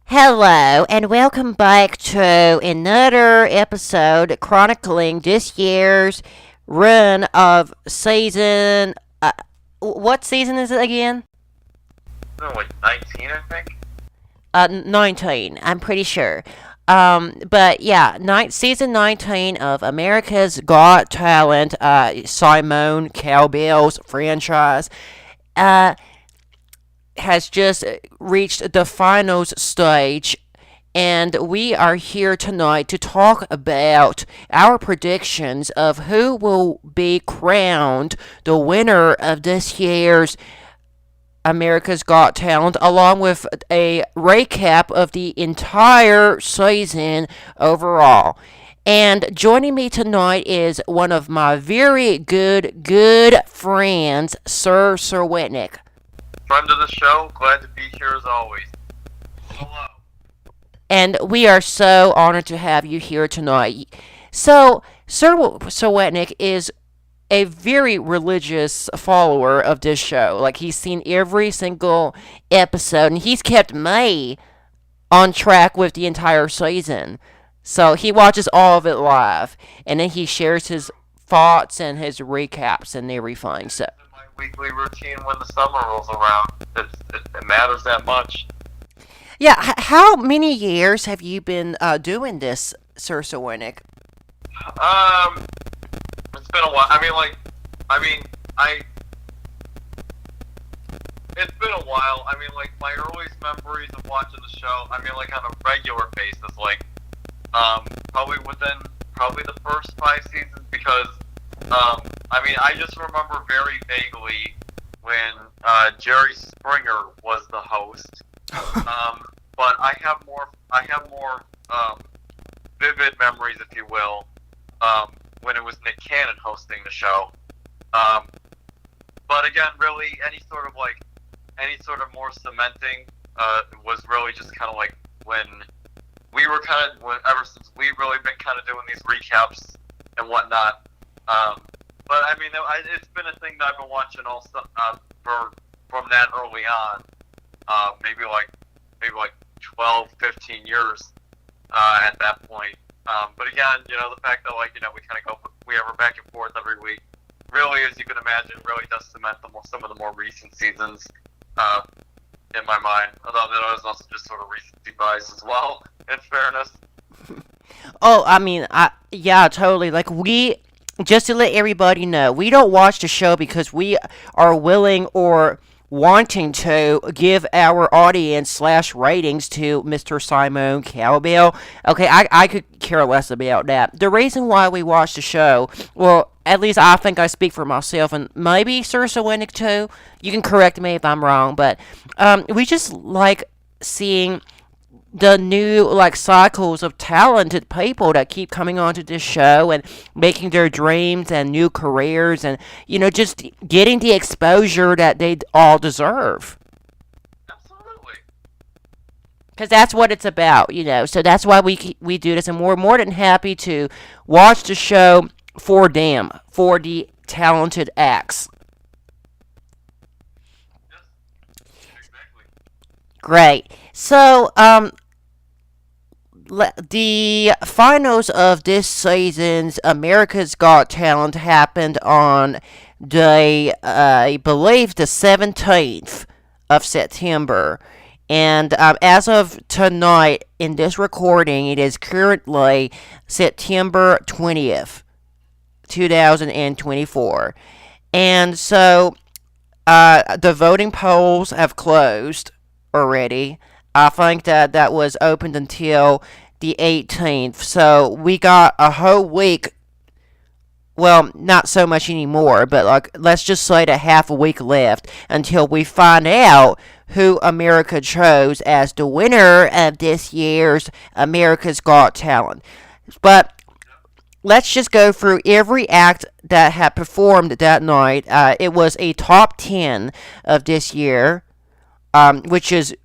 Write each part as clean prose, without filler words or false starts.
Hello, and welcome back to another episode chronicling this year's run of season. What season is it again? No, like 19, I think. 19, I'm pretty sure. But yeah, season 19 of America's Got Talent, Simone Cowbell's franchise. Uh, has just reached the finals stage, and we are here tonight to talk about our predictions of who will be crowned the winner of this year's America's Got Talent, along with a recap of the entire season overall. And joining me tonight is one of my very good friends, Sir Serwetnyk. Friend of the show, glad to be here as always. Hello. And we are so honored to have you here tonight. So, Sir Serwetnyk is a very religious follower of this show. Like, he's seen every single episode, and he's kept me on track with the entire season. So, he watches all of it live, and then he shares his thoughts and his recaps and everything. So, In my weekly routine when the summer rolls around, it matters that much. yeah, how many years have you been doing this, Sir Serwetnyk? Um, it's been a while. I. It's been a while. My earliest memories of watching the show. On a regular basis, probably the first 5 seasons, because I just remember very vaguely when Jerry Springer was the host. But I have more vivid memories, if you will, when it was Nick Cannon hosting the show. But again, really, any sort of more cementing was really just kind of like when ever since we've really been kind of doing these recaps and whatnot. It's been a thing that I've been watching also from that early on. Maybe like 12, 15 years at that point. But again, the fact that we kind of we have her back and forth every week, really, as you can imagine, really does cement some of the more recent seasons in my mind. Although that was also just sort of recency bias as well, in fairness. Oh, yeah, totally. Like, just to let everybody know, we don't watch the show because we are willing or wanting to give our audience slash ratings to Mr. Simone Cowbell. Okay, I could care less about that. The reason why we watch the show, well, at least I think I speak for myself, and maybe Sir Serwetnyk too. You can correct me if I'm wrong, but we just like seeing the new cycles of talented people that keep coming onto this show and making their dreams and new careers, and just getting the exposure that they all deserve, Absolutely. because that's what it's about. So that's why we do this, and we're more than happy to watch the show for them, for the talented acts. Yes. Exactly. Great. So the finals of this season's America's Got Talent happened on I believe, the 17th of September. And as of tonight, in this recording, it is currently September 20th, 2024. And so the voting polls have closed already. I think that was opened until the 18th. So we got a whole week. Well, not so much anymore, but let's just say that half a week left until we find out who America chose as the winner of this year's America's Got Talent. But let's just go through every act that had performed that night. It was a top 10 of this year, which is,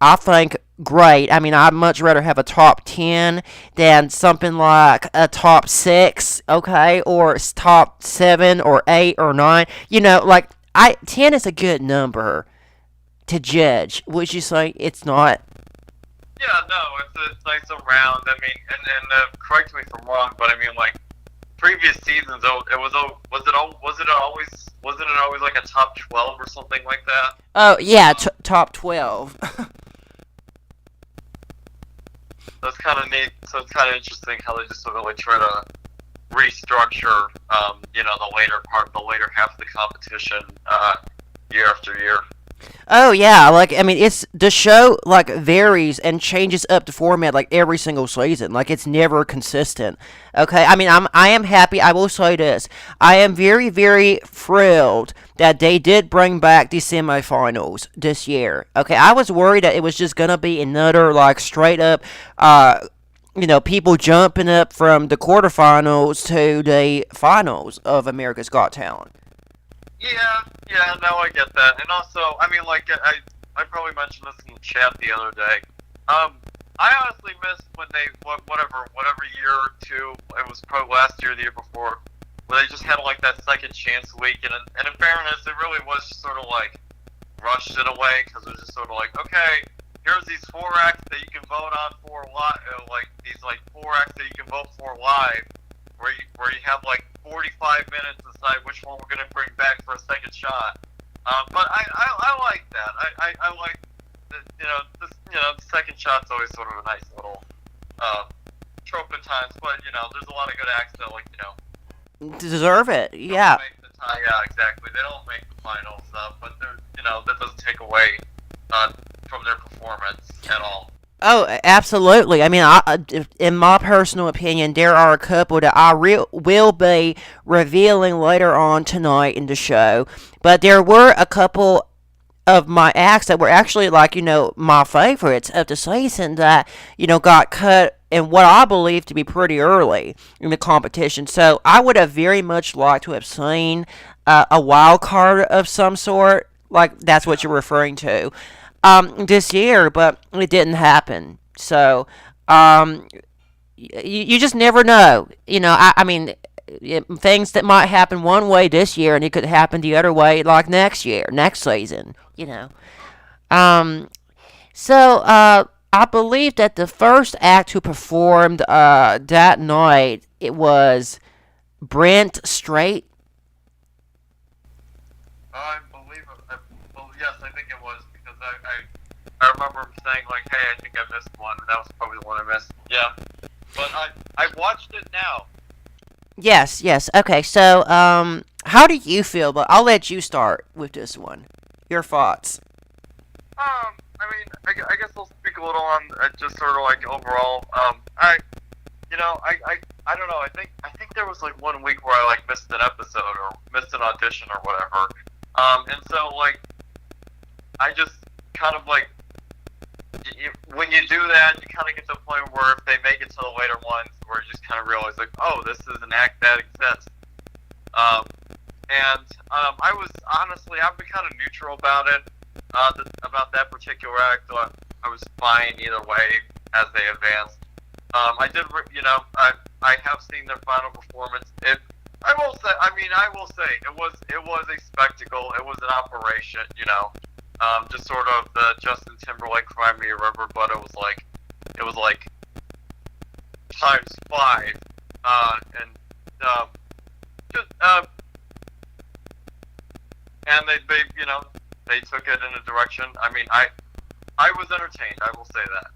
I think, great. I'd much rather have a top 10 than something like a top 6, okay, or top 7 or 8 or 9. 10 is a good number to judge. Would you say it's not? Yeah, no, it's nice and round. I mean, correct me if I'm wrong, but I mean, like previous seasons, it was wasn't it always like a top 12 or something like that? Oh yeah, top 12. That's kind of neat. So it's kind of interesting how they just sort of like try to restructure, the later half of the competition, year after year. Oh yeah, like I mean, it's the show like varies and changes up the format like every single season. Like it's never consistent. Okay, I mean, I am happy. I will say this: I am very thrilled that they did bring back the semifinals this year. Okay, I was worried that it was just gonna be another like straight up, people jumping up from the quarterfinals to the finals of America's Got Talent. Yeah, yeah, no, I get that. And also, I mean, like, I probably mentioned this in the chat the other day. I honestly missed when they, whatever year or two, it was probably last year or the year before, where they just had, like, that second chance week. And in fairness, it really was just sort of, like, rushed it away, because it was just sort of like, okay, here's these four acts that you can vote on for live, like, four acts that you can vote for live, where you have like 45 minutes to decide which one we're gonna bring back for a second shot. But I like that. I like that, the second shot's always sort of a nice little trope at times. But there's a lot of good acts that Deserve it, don't yeah. make the tie. Yeah, exactly. They don't make the finals, but they're that doesn't take away from their performance at all. Oh, absolutely. I mean, in my personal opinion, there are a couple that will be revealing later on tonight in the show. But there were a couple of my acts that were actually like, my favorites of the season that, got cut in what I believe to be pretty early in the competition. So I would have very much liked to have seen a wild card of some sort. Like, that's what you're referring to this year, but it didn't happen. So, you just never know. I mean, things that might happen one way this year and it could happen the other way like next year, next season. Um, so, I believe that the first act who performed that night, it was Brent Straight. I believe it. Well, yes, I think it was because I remember him saying like, "Hey, I think I missed one." That was probably the one I missed. Yeah, but I watched it now. Yes. Okay, so, how do you feel? But I'll let you start with this one. Your thoughts. I mean, I guess I'll speak a little on just sort of like overall. I don't know. I think there was like one week where I like missed an episode or missed an audition or whatever. And so like I just kind of like when you do that, you kind of get to the point where if they make it to the later ones, where you just kind of realize like, oh, this is an act that exists. Um, I was honestly, I've been kind of neutral about it, about that particular act. I was fine either way as they advanced. I did, I have seen their final performance. I will say, it was a spectacle. It was an operation, just sort of the Justin Timberlake "Cry Me a River," but it was like times five, and just and they took it in a direction. I mean, I was entertained. I will say that.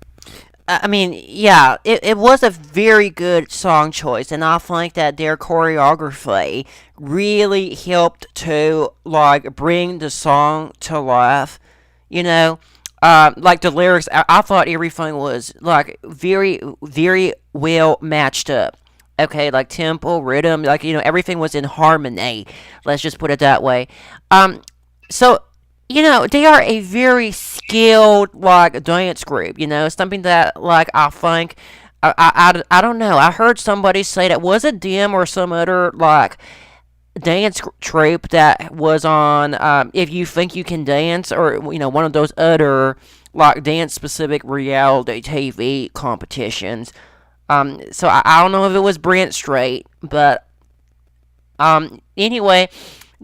I mean, yeah, it was a very good song choice, and I think that their choreography really helped to like bring the song to life. You know, like the lyrics, I thought everything was like very well matched up. Okay, like tempo, rhythm, like everything was in harmony. Let's just put it that way. So they are a very skilled like dance group. Something that like I think I don't know. I heard somebody say that was it them or some other like dance troupe that was on If You Think You Can Dance, or one of those other like dance specific reality TV competitions. So I don't know if it was Brent Straight, but anyway,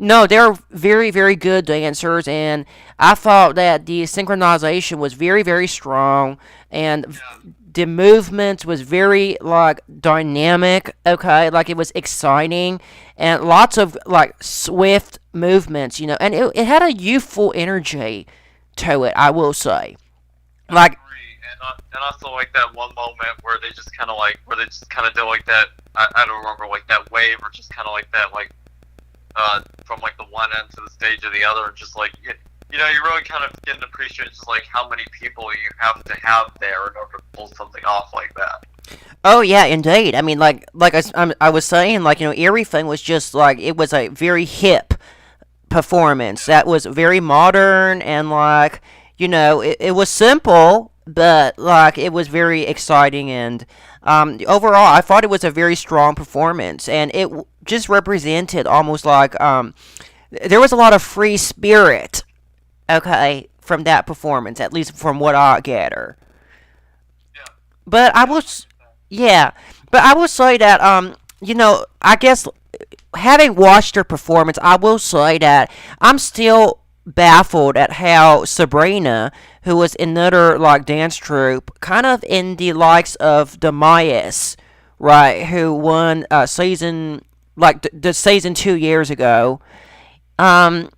No, they're very, very good dancers, and I thought that the synchronization was very, very strong, and Yeah. the movements was very like dynamic. Okay, like it was exciting, and lots of like swift movements. And it had a youthful energy to it. I will say, I like agree, and also like that one moment where they just kind of like where they just kind of do like that. I don't remember like that wave or just kind of like that like from like the one end to the stage of the other, just like you really kind of get an appreciation just like how many people you have there in order to pull something off like that. oh yeah, indeed. I mean, I was saying, like everything was just like it was a very hip performance Yeah, that was very modern and like it was simple but like it was very exciting and overall I thought it was a very strong performance and it just represented almost like there was a lot of free spirit, okay, from that performance, at least from what I gather. yeah, But I yeah, was, yeah, but I will say that I guess having watched her performance, I will say that I'm still baffled at how Sabrina, who was another like dance troupe, kind of in the likes of the Mayas, right, who won season like the season 2 years ago. Um,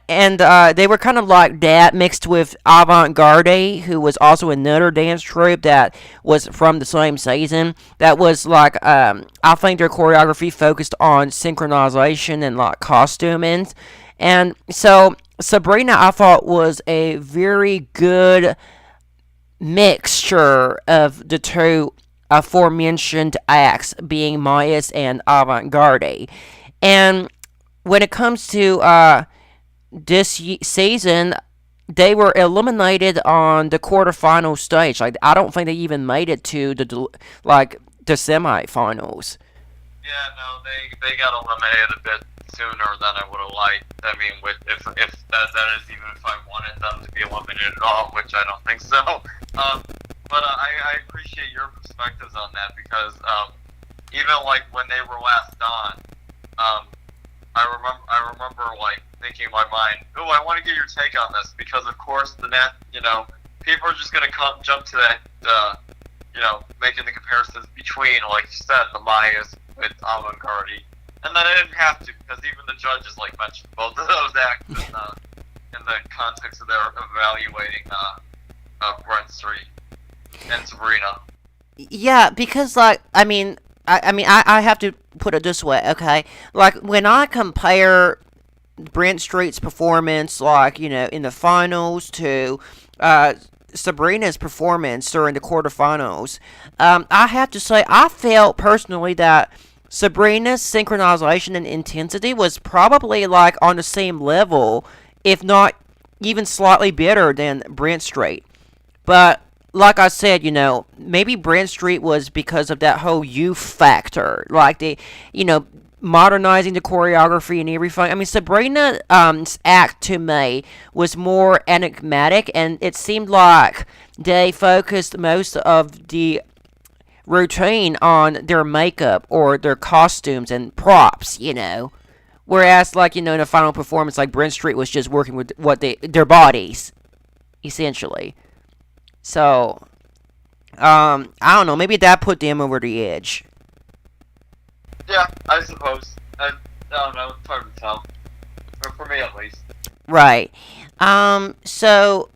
and they were kind of like that mixed with Avant Garde, who was also another dance troupe that was from the same season. That was like I think their choreography focused on synchronization and like costuming, and so Sabrina I thought was a very good mixture of the two aforementioned acts, being Mayas and Avant Garde, and when it comes to this season, they were eliminated on the quarterfinal stage. Like I don't think they even made it to the semifinals. yeah. No, they got eliminated a bit sooner than I would have liked. I mean, with if that is even if I wanted them to be eliminated at all, which I don't think so. But I appreciate your perspectives on that because even like when they were last on, um, I remember like thinking in my mind, oh, I want to get your take on this because of course people are just gonna jump to that making the comparisons between like you said the Mayas with Avant Garde, and then I didn't have to because even the judges like mentioned both of those acts in the context of their evaluating Brent Street and Sabrina. Yeah, because like I have to put it this way, okay? Like when I compare Brent Street's performance, like in the finals, to Sabrina's performance during the quarterfinals, I have to say I felt personally that Sabrina's synchronization and intensity was probably like on the same level, if not even slightly better than Brent Street. But like I said, maybe Brent Street was because of that whole youth factor, like you know, modernizing the choreography and everything. I mean, Sabrina's act to me was more enigmatic, and it seemed like they focused most of the routine on their makeup or their costumes and props. Yeah, Whereas, like in the final performance, like Brent Street was just working with their bodies essentially. So, I don't know. Maybe that put them over the edge. yeah, I suppose. I don't know. It's hard to tell, for me at least. Right. So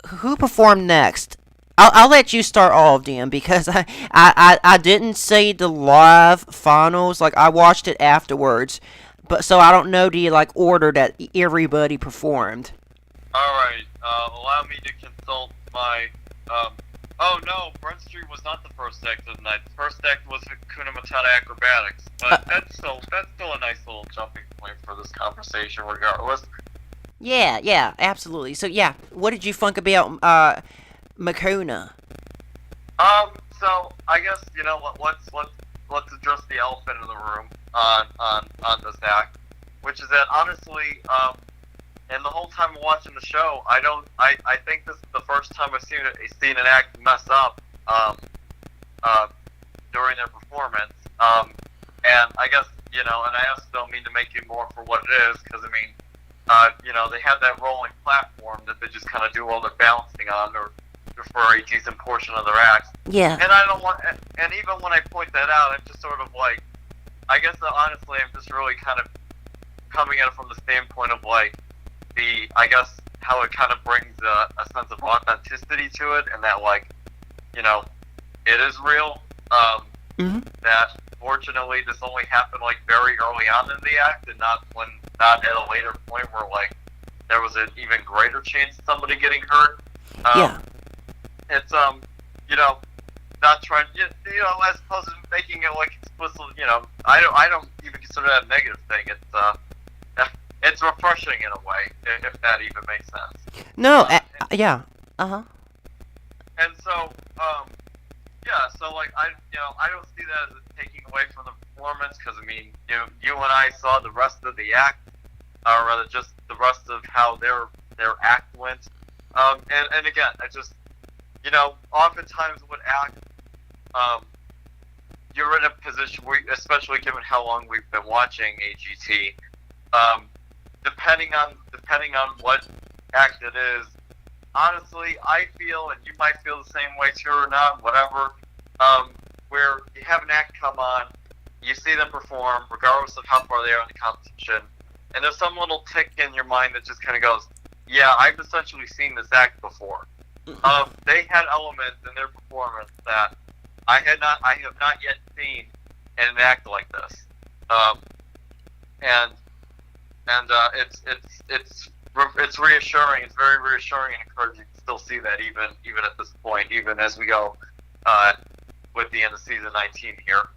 who performed next? I'll let you start all of them because I didn't see the live finals. Like I watched it afterwards, but so I don't know the like order that everybody performed. All right. Allow me to consult my. Um, oh no, Brent Street was not the first act of the night. The first act was Hakuna Matata Acrobatics, Uh, but that's still a nice little jumping point for this conversation, regardless. yeah, absolutely. So yeah, what did you think about Makuna? So I guess let's address the elephant in the room on this act, which is that honestly, and the whole time watching the show, I think this is the first time I've seen an act mess up uh, during their performance. And I guess and I also don't mean to make it more for what it is, because I mean, they have that rolling platform that they just kind of do all their balancing on, or for a decent portion of their acts. Yeah. And I don't want, and even when I point that out, I'm just sort of like, I guess that honestly, I'm just really kind of coming at it from the standpoint of like I guess how it kind of brings a sense of authenticity to it, and that like, it is real. Hmm. That fortunately this only happened like very early on in the act, and not at a later point where like there was an even greater chance of somebody getting hurt. Yeah. It's not trying, as opposed to making it like explicit. I don't even consider that a negative thing. It's refreshing in a way, if that even makes sense. No. Yeah. Uh-huh. And so, so like I don't see that as taking away from the performance, because I mean, you and I saw the rest of the act, or rather just the rest of how their act went. And again, I just, oftentimes with act, you're in a position where, especially given how long we've been watching AGT, depending on what act it is, honestly, I feel, and you might feel the same way too or not, whatever, where you have an act come on, you see them perform, regardless of how far they are in the competition, and there's some little tick in your mind that just kind of goes, yeah, I've essentially seen this act before. They had elements in their performance that I have not yet seen in an act like this, and it's reassuring. It's very reassuring and encouraging to still see that even at this point, even as we go with the end of season 19 here.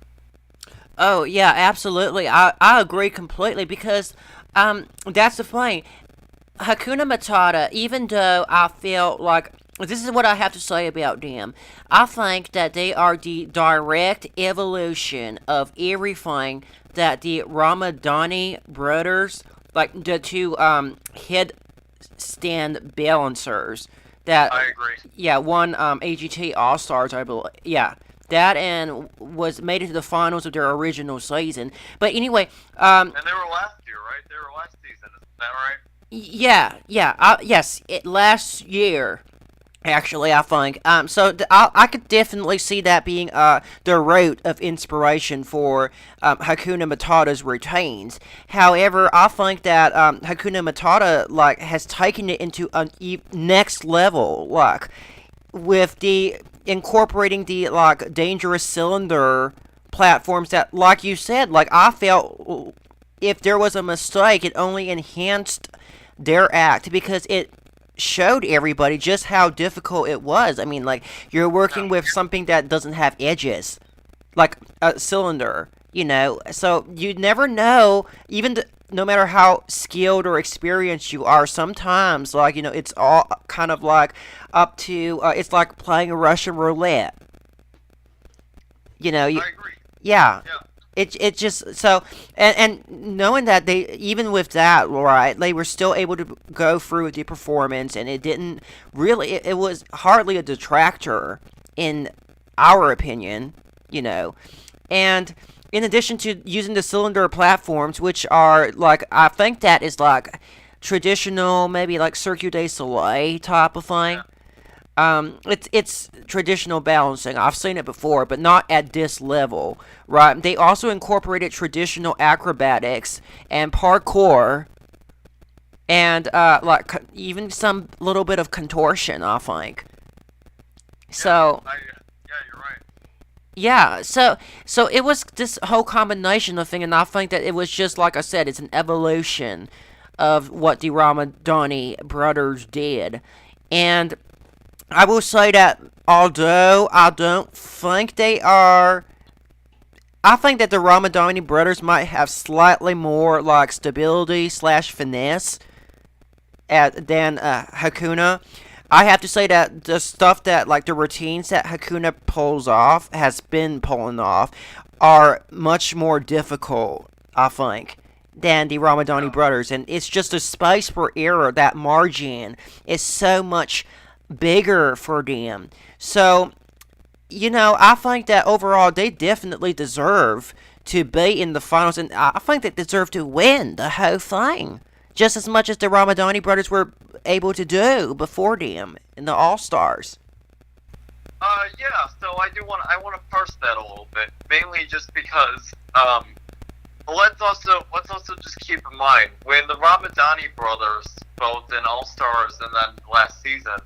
Oh yeah, absolutely. I agree completely, because that's the thing. Hakuna Matata, even though I feel like, this is what I have to say about them, I think that they are the direct evolution of everything that the Ramadani brothers, like the two headstand balancers that, I agree. yeah, won AGT All Stars, I believe. Yeah, that, and was made it to the finals of their original season. But anyway, and they were last year, right? They were last season, isn't that right? yeah, yes, last year, actually, I think. So I could definitely see that being the root of inspiration for Hakuna Matata's routines. However, I think that Hakuna Matata like has taken it into a next level, like with the incorporating the like dangerous cylinder platforms that, like you said, like I felt if there was a mistake, it only enhanced their act, because it showed everybody just how difficult it was. I mean, like, you're working with something that doesn't have edges, like a cylinder, so you never know, even no matter how skilled or experienced you are, sometimes, like, it's all kind of like up to, it's like playing Russian roulette. I agree. Yeah. Yeah. It just, so, and knowing that they, even with that, right, they were still able to go through the performance, and it didn't really, it was hardly a detractor in our opinion, and in addition to using the cylinder platforms, which are like, I think that is like traditional, maybe like Cirque du Soleil type of thing. Yeah. It's traditional balancing. I've seen it before, but not at this level, right? They also incorporated traditional acrobatics and parkour, and like even some little bit of contortion, I think. So Yeah, you're right. yeah, so it was this whole combination of thing, and I think that it was just like I said, it's an evolution of what the Ramadani brothers did, and I will say that although I don't think they are, I think that the Ramadani brothers might have slightly more like stability / finesse than Hakuna. I have to say that the stuff that, like, the routines that Hakuna pulls off, has been pulling off, are much more difficult, I think, than the Ramadani brothers. And it's just a space for error. That margin is so much bigger for them. So, I think that overall they definitely deserve to be in the finals, and I think they deserve to win the whole thing, just as much as the Ramadani brothers were able to do before them in the All Stars. Yeah. So I want to parse that a little bit, mainly just because let's also just keep in mind when the Ramadani brothers, both in All Stars and then last season,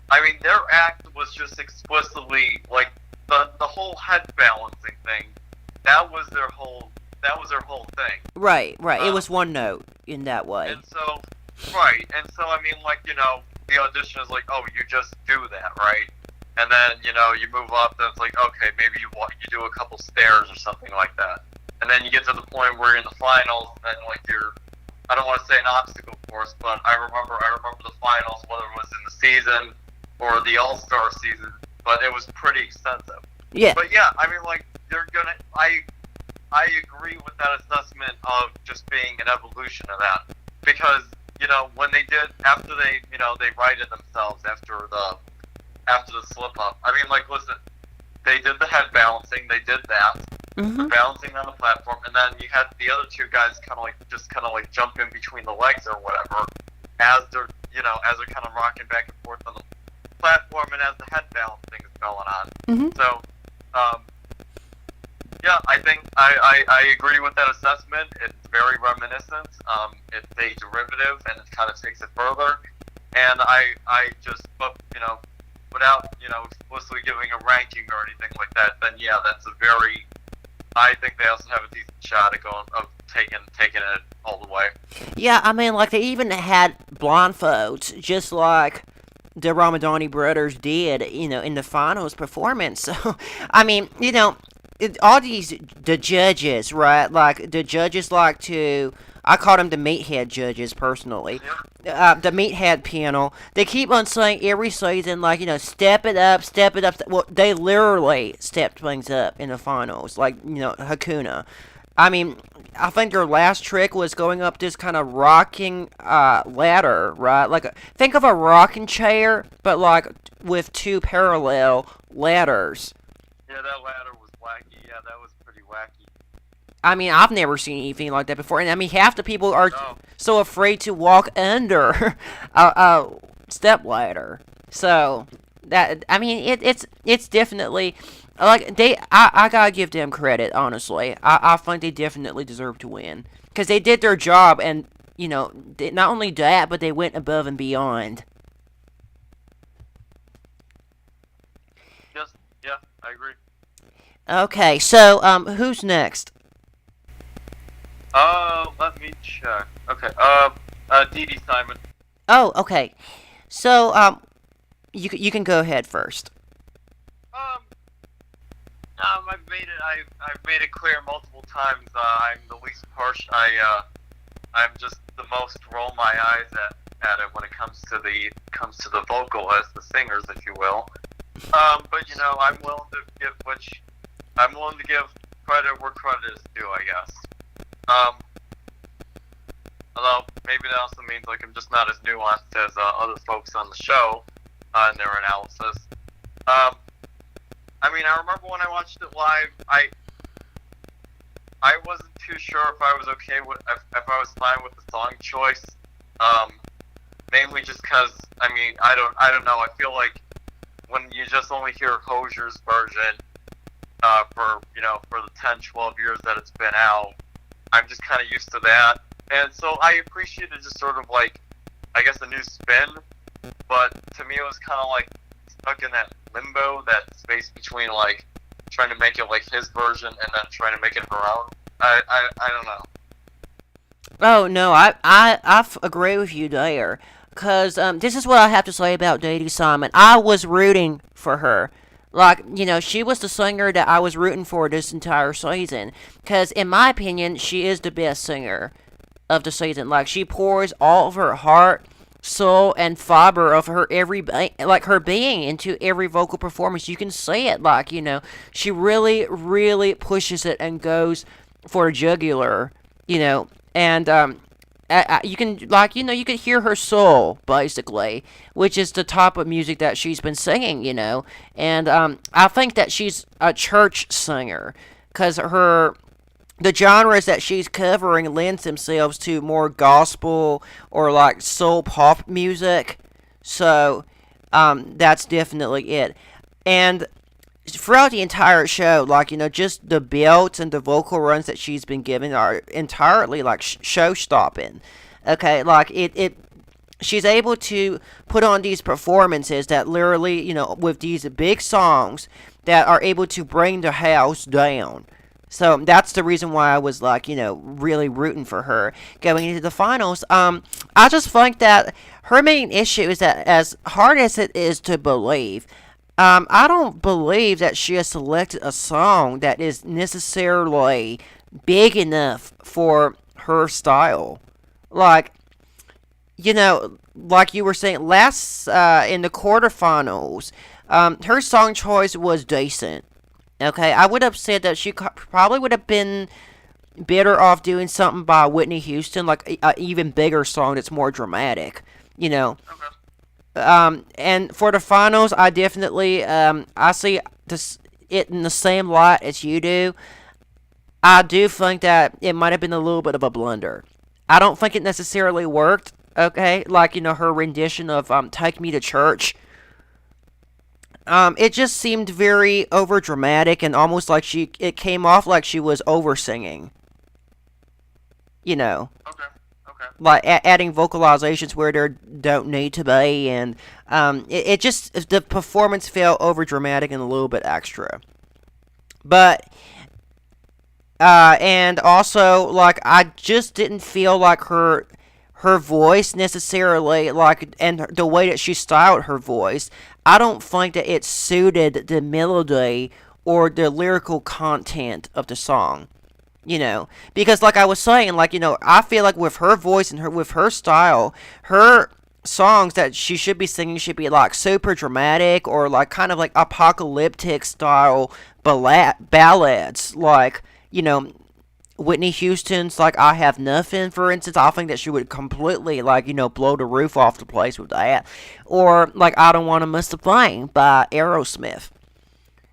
I mean their act was just explicitly like the whole head balancing thing. That was their whole thing. Right. It was one note in that way. And so, right, and so I mean, like, the audition is like, oh, you just do that, right? And then you move up, then it's like, okay, maybe you do a couple stairs or something like that. And then you get to the point where you're in the finals, and like I don't want to say an obstacle course, but I remember the finals, whether it was in the season or the All-Star season, but it was pretty extensive. Yeah. But yeah, I mean, like, I agree with that assessment of just being an evolution of that, because when they did after they they righted themselves after the slip up. I mean, like, listen, they did the head balancing, they did that, balancing on the platform, and then you had the other two guys kind of like jump in between the legs or whatever as they're kind of rocking back and forth on the platform and as the head balancing is going on. So, yeah, I think I agree with that assessment. It's very reminiscent. It's a derivative, and it kind of takes it further. And I just, but without explicitly giving a ranking or anything like that, then yeah, that's a very. I think they also have a decent shot of taking it all the way. Yeah, I mean, like, they even had blindfolds, just like the Ramadani brothers did, in the finals performance. So, I mean, all the judges, right? Like, the judges like to. I call them the meathead judges, personally. The meathead panel. They keep on saying every season, like, step it up, step it up. Well, they literally stepped things up in the finals, like, Hakuna. I mean, I think their last trick was going up this kind of rocking ladder, right? Like, think of a rocking chair, but, like, with two parallel ladders. Yeah, that ladder was wacky. Yeah, that was pretty wacky. I mean, I've never seen anything like that before, and I mean, half the people are so afraid to walk under a step ladder. So that, I mean, it's definitely like I gotta give them credit. Honestly, I think they definitely deserve to win because they did their job, and not only that, but they went above and beyond. Yes, yeah, I agree. Okay, so who's next? Let me check. Okay, Dee Simon. Oh, okay. So, you can go ahead first. I've made it clear multiple times. I'm the least partial. I'm just the most roll my eyes at it when it comes to the vocalists, the singers, if you will. But I'm willing to give credit where credit is due, I guess. Although maybe that also means like I'm just not as nuanced as other folks on the show in their analysis. I mean, I remember when I watched it live, I wasn't too sure if I was okay with if I was fine with the song choice. Mainly just because I mean I don't know. I feel like when you just only hear Hosier's version for the 10, 12 years that it's been out, I'm just kind of used to that. And so I appreciated just sort of like, I guess, a new spin. But to me, it was kind of like stuck in that limbo, that space between like trying to make it like his version and then trying to make it her own. I don't know. Oh no, I agree with you there. Cause this is what I have to say about Dee Simon. I was rooting for her. Like, she was the singer that I was rooting for this entire season. Because, in my opinion, she is the best singer of the season. Like, she pours all of her heart, soul, and fiber of her her being into every vocal performance. You can see it. Like, she really, really pushes it and goes for a jugular, and, you can, you could hear her soul, basically, which is the type of music that she's been singing, and I think that she's a church singer, because her the genres that she's covering lends themselves to more gospel or like soul pop music. So that's definitely it. And throughout the entire show, like, just the belts and the vocal runs that she's been given are entirely like show stopping. Okay, like it she's able to put on these performances that literally, with these big songs that are able to bring the house down. So that's the reason why I was like, really rooting for her going into the finals. I just think that her main issue is that, as hard as it is to believe, I don't believe that she has selected a song that is necessarily big enough for her style. Like, like you were saying last in the quarterfinals, her song choice was decent. Okay, I would have said that she probably would have been better off doing something by Whitney Houston, like an even bigger song that's more dramatic. You know, Okay. and for the finals, I definitely I see it in the same light as you do. I do think that it might have been a little bit of a blunder. I don't think it necessarily worked. Okay, like her rendition of "Take Me to Church." It just seemed very over dramatic and almost like it came off like she was over singing. You know, Okay. Okay. like adding vocalizations where there don't need to be, and it just the performance felt over dramatic and a little bit extra. But and also like I just didn't feel like her voice necessarily, like, and the way that she styled her voice, I don't think that it suited the melody or the lyrical content of the song. Because like I was saying, like, I feel like with her voice and her style, her songs that she should be singing should be like super dramatic or like kind of like apocalyptic style ballads, like, Whitney Houston's like "I Have Nothing," for instance. I think that she would completely, like, blow the roof off the place with that. Or like "I Don't Want to Miss a Thing" by Aerosmith. Yeah.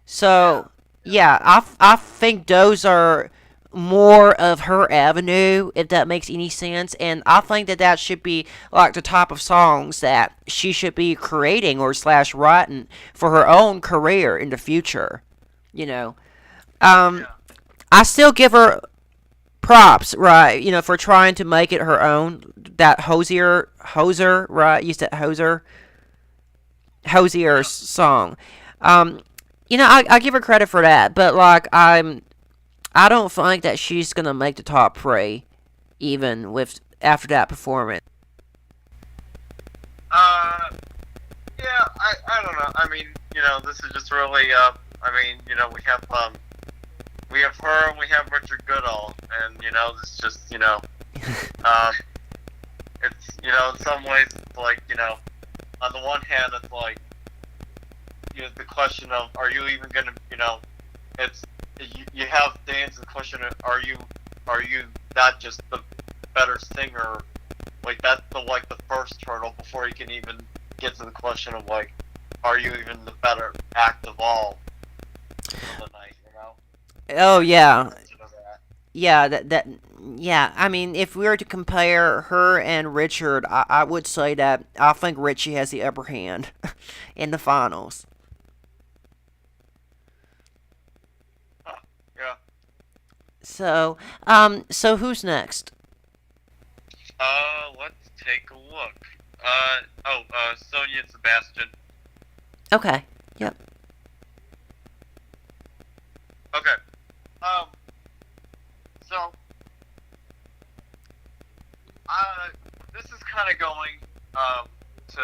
So Yeah. yeah, I think those are more of her avenue, if that makes any sense. And I think that that should be like the type of songs that she should be creating or slash writing for her own career in the future. You know, um, Yeah. I still give her props, right? For trying to make it her own. That Hoser, right? You said Hosier's Yeah. song. Um, I give her credit for that, but like I don't think that she's gonna make the top three, even with after that performance. Uh. Yeah. I don't know. I mean, this is just really. I mean, we have her and we have Richard Goodall, and this just um, it's in some ways it's like on the one hand it's like the question of are you even gonna it's you have to answer the question of are you not just the better singer, like that's the first hurdle before you can even get to the question of like are you even the better act of all of the night, Oh yeah, consider that. yeah. Yeah. I mean, if we were to compare her and Richard, I would say that I think Richie has the upper hand in the finals. Huh, yeah. So who's next? Let's take a look. Sonia and Sebastian. Okay. Yep. Okay. Um, so, this is kind of going, to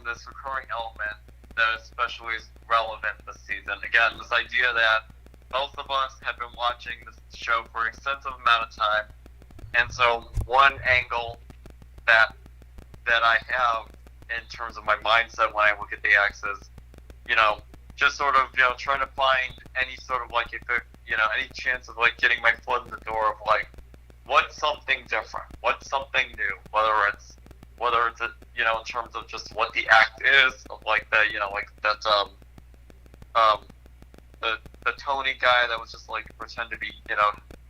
this recurring element that especially is relevant this season. Again, this idea that both of us have been watching this show for an extensive amount of time, and so one angle that I have in terms of my mindset when I look at the X is, just sort of, trying to find any sort of like if it, any chance of like getting my foot in the door of like what's something different, what's something new, whether it's in terms of just what the act is of like the like that um the Tony guy that was just like pretend to be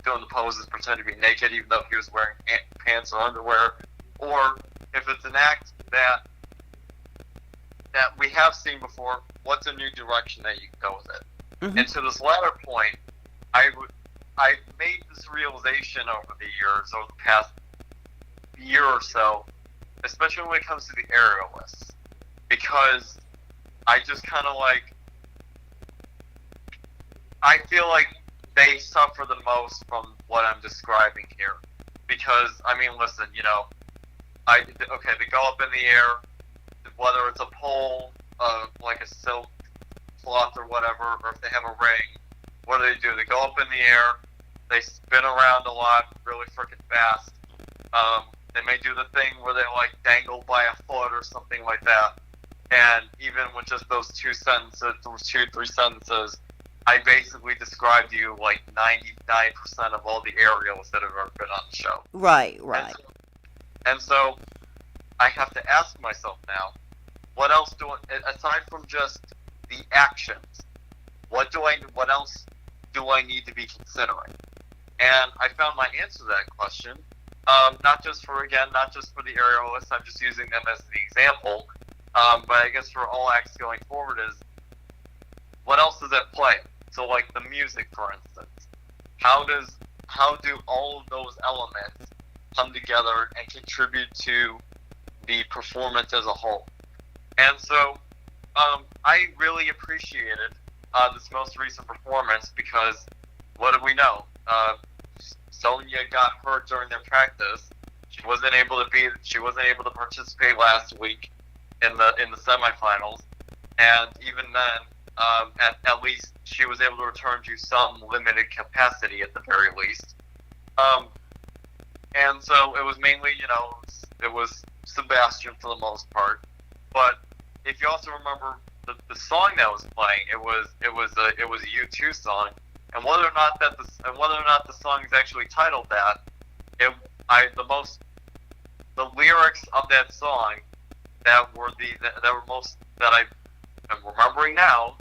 doing the poses, pretend to be naked, even though he was wearing pants or underwear, or if it's an act that we have seen before, what's a new direction that you can go with it? Mm-hmm. And to this latter point, I've made this realization over the years, over the past year or so, especially when it comes to the aerialists, because I just kind of like, I feel like they suffer the most from what I'm describing here. Because, I mean, listen, you know, they go up in the air, whether it's a pole, like a silk cloth or whatever, or if they have a ring, what do? They go up in the air, they spin around a lot, really freaking fast. They may do the thing where they, like, dangle by a foot or something like that. And even with just those 3 sentences, I basically described to you, like, 99% of all the aerials that have ever been on the show. Right. And so I have to ask myself now, what else aside from just the actions, what else do I need to be considering? And I found my answer to that question, not just for the aerialists, I'm just using them as an example, but I guess for all acts going forward is, what else is at play? So, like the music, for instance, how do all of those elements come together and contribute to the performance as a whole? And so, I really appreciated this most recent performance because what do we know? Sonya got hurt during their practice. She wasn't able to participate last week in the semifinals, and even then, at least she was able to return to some limited capacity at the very least. And so it was mainly, it was Sebastian for the most part. But if you also remember the song that was playing, it was a U2 song, and whether or not the song is actually titled that, the lyrics of that song that I'm remembering now.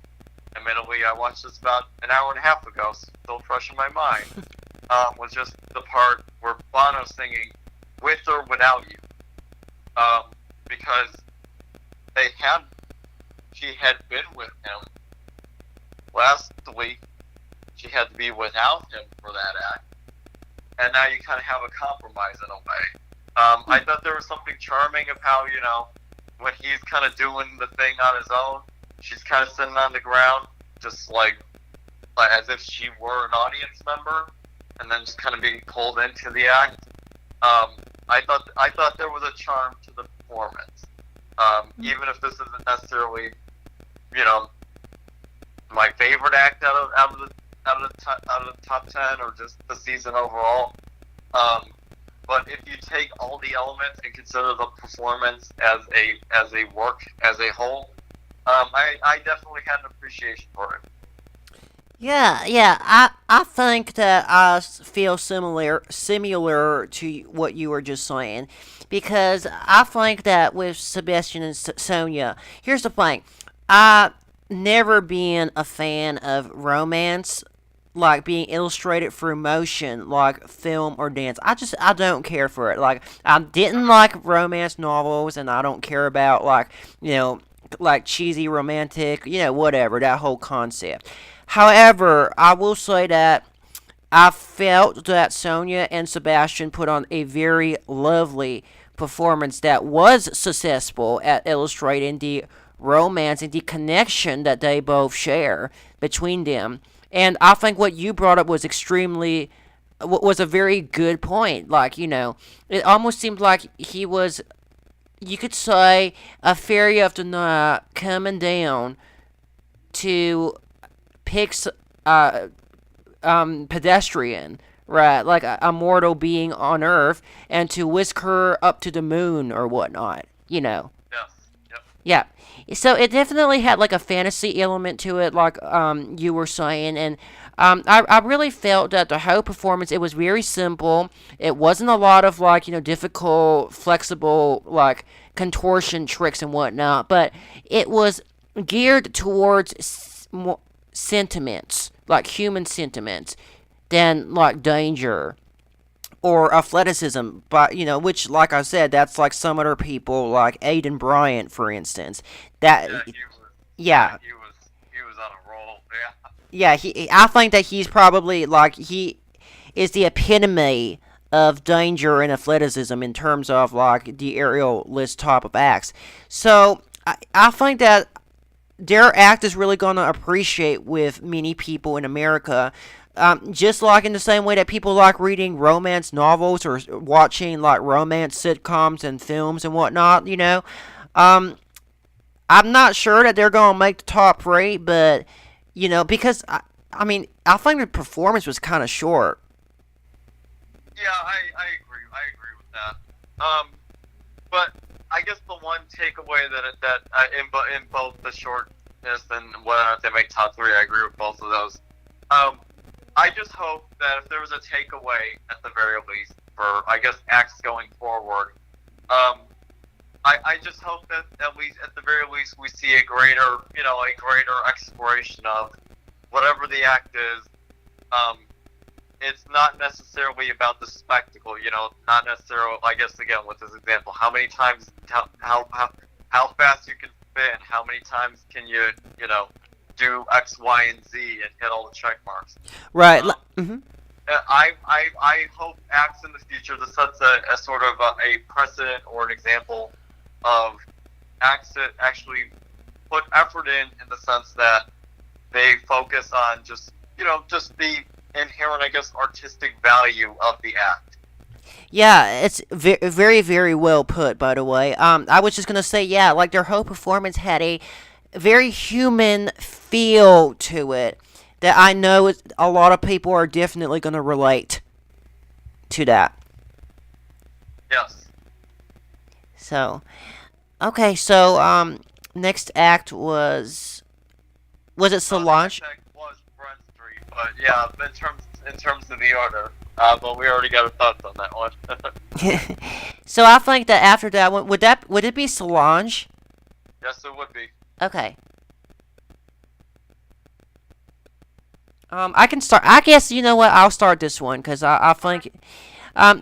Admittedly, I watched this about an hour and a half ago, so still fresh in my mind. Was just the part where Bono's singing "With or Without You," because she had been with him last week. She had to be without him for that act, and now you kind of have a compromise in a way. I thought there was something charming of how, when he's kind of doing the thing on his own, she's kind of sitting on the ground, just like as if she were an audience member, and then just kind of being pulled into the act. I thought there was a charm to the performance, even if this isn't necessarily, my favorite act out of the top 10 or just the season overall. But if you take all the elements and consider the performance as a work as a whole, I definitely had an appreciation for it. Yeah. I think that I feel similar to what you were just saying, because I think that with Sebastian and Sonya, here's the thing: I never been a fan of romance, like being illustrated through motion, like film or dance. I don't care for it. Like, I didn't like romance novels, and I don't care about like cheesy romantic, whatever, that whole concept. However, I will say that I felt that Sonya and Sebastian put on a very lovely performance that was successful at illustrating the romance and the connection that they both share between them. And I think what you brought up was was a very good point. Like, it almost seemed like he was, you could say, a fairy of the night coming down to pick pedestrian, right? Like a mortal being on Earth, and to whisk her up to the moon or whatnot, Yes. Yep. Yeah. So it definitely had like a fantasy element to it, like you were saying, and I really felt that the whole performance, it was very simple. It wasn't a lot of difficult, flexible contortion tricks and whatnot, but it was geared towards sentiments, like human sentiments. than like danger or athleticism, but which, like I said, that's like some other people, like Aiden Bryant, for instance. That, Yeah, he was. Yeah, yeah, he was on a roll. Yeah. yeah. I think that he's probably like he is the epitome of danger and athleticism in terms of like the aerial list top of acts. So I think that their act is really going to appreciate with many people in America. Just like in the same way that people like reading romance novels or watching like romance sitcoms and films and whatnot. Um, I'm not sure that they're going to make the top three, but because I mean, I think the performance was kind of short. Yeah, I agree with that. But I guess the one takeaway in both the shortness and whether or not they make top three, I agree with both of those. I just hope that if there was a takeaway at the very least for, I guess, acts going forward, I just hope that at the very least we see a greater exploration of whatever the act is. It's not necessarily about the spectacle, not necessarily, I guess, again, with this example, how many times, how fast you can spin, how many times can you, do X, Y, and Z and hit all the check marks. Right. Mm-hmm. I hope acts in the future that sets a sort of a precedent or an example of acts that actually put effort in the sense that they focus on just the inherent, I guess, artistic value of the act. Yeah, it's very, very well put, by the way. I was just going to say, yeah, like their whole performance had a very human feel to it that I know a lot of people are definitely going to relate to that. Yes. So, okay, so next act was it Solange? Next was Brent Street, but yeah, in terms of the order, but we already got our thoughts on that one. So I think that after that one, would it be Solange? Yes, it would be. Okay. I can start. I guess you know what. I'll start this one because I think,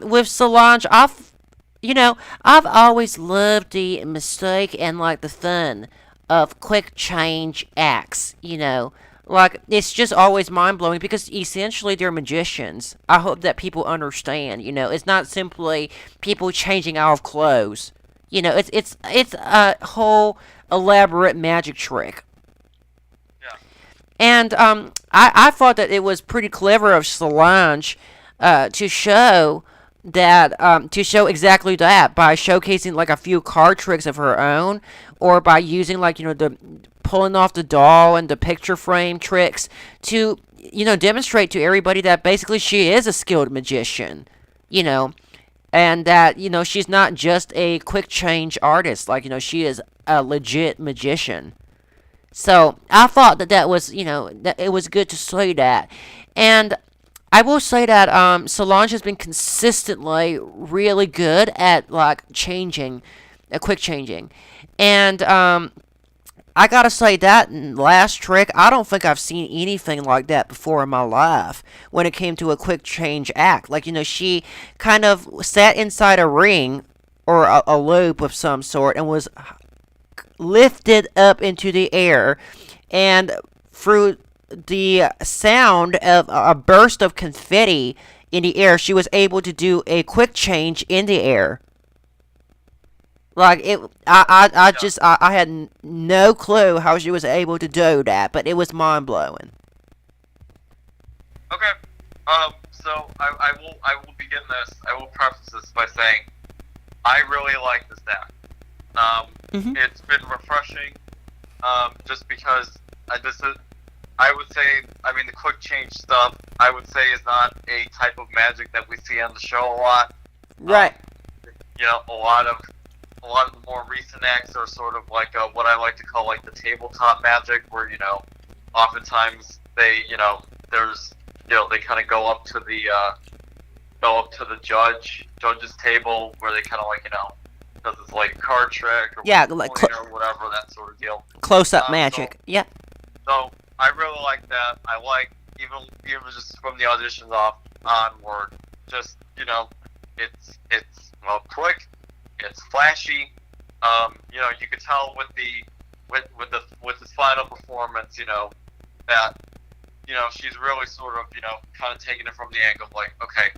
with Solange, I've always loved the mistake and like the fun of quick change acts. Like it's just always mind blowing because essentially they're magicians. I hope that people understand. It's not simply people changing out of clothes. It's a whole elaborate magic trick. Yeah. And I thought that it was pretty clever of Solange to show exactly that by showcasing like a few card tricks of her own, or by using like the pulling off the doll and the picture frame tricks to demonstrate to everybody that basically she is a skilled magician. And that she's not just a quick change artist, like she is a legit magician. So I thought that was that it was good to say that. And I will say that Solange has been consistently really good at like changing, quick changing. And I gotta say that last trick, I don't think I've seen anything like that before in my life when it came to a quick change act. Like, she kind of sat inside a ring or a loop of some sort and was lifted up into the air, and through the sound of a burst of confetti in the air, she was able to do a quick change in the air. Like I had no clue how she was able to do that, but it was mind blowing. Okay. So I will begin this. I will preface this by saying I really like this act. It's been refreshing. Just because I would say, I mean, the quick change stuff, I would say, is not a type of magic that we see on the show a lot. Right. A lot of the more recent acts are sort of like what I like to call like the tabletop magic, where oftentimes they they kind of go up to the judge's table, where they kind of like because it's like a card trick or or whatever, that sort of deal. Close up magic. So I really like that. I like even just from the auditions off onward, just it's well quick, it's flashy. You could tell with his final performance, that she's really sort of kind of taking it from the angle of like, okay,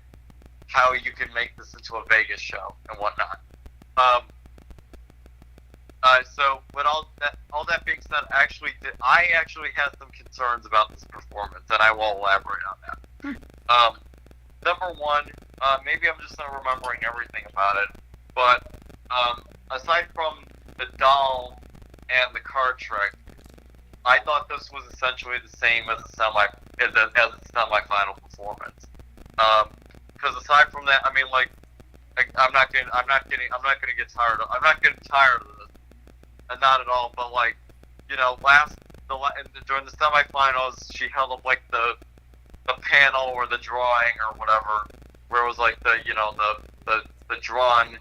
how you can make this into a Vegas show and whatnot. So, with all that being said, I actually had some concerns about this performance, and I will elaborate on that. Number one, maybe I'm just not remembering everything about it, but aside from the doll and the card trick, I thought this was essentially the same as the semi-final performance. Because aside from that, I mean, like, I'm not getting tired of this, and not at all. But like, during the semifinals, she held up like the panel or the drawing or whatever, where it was like the drawn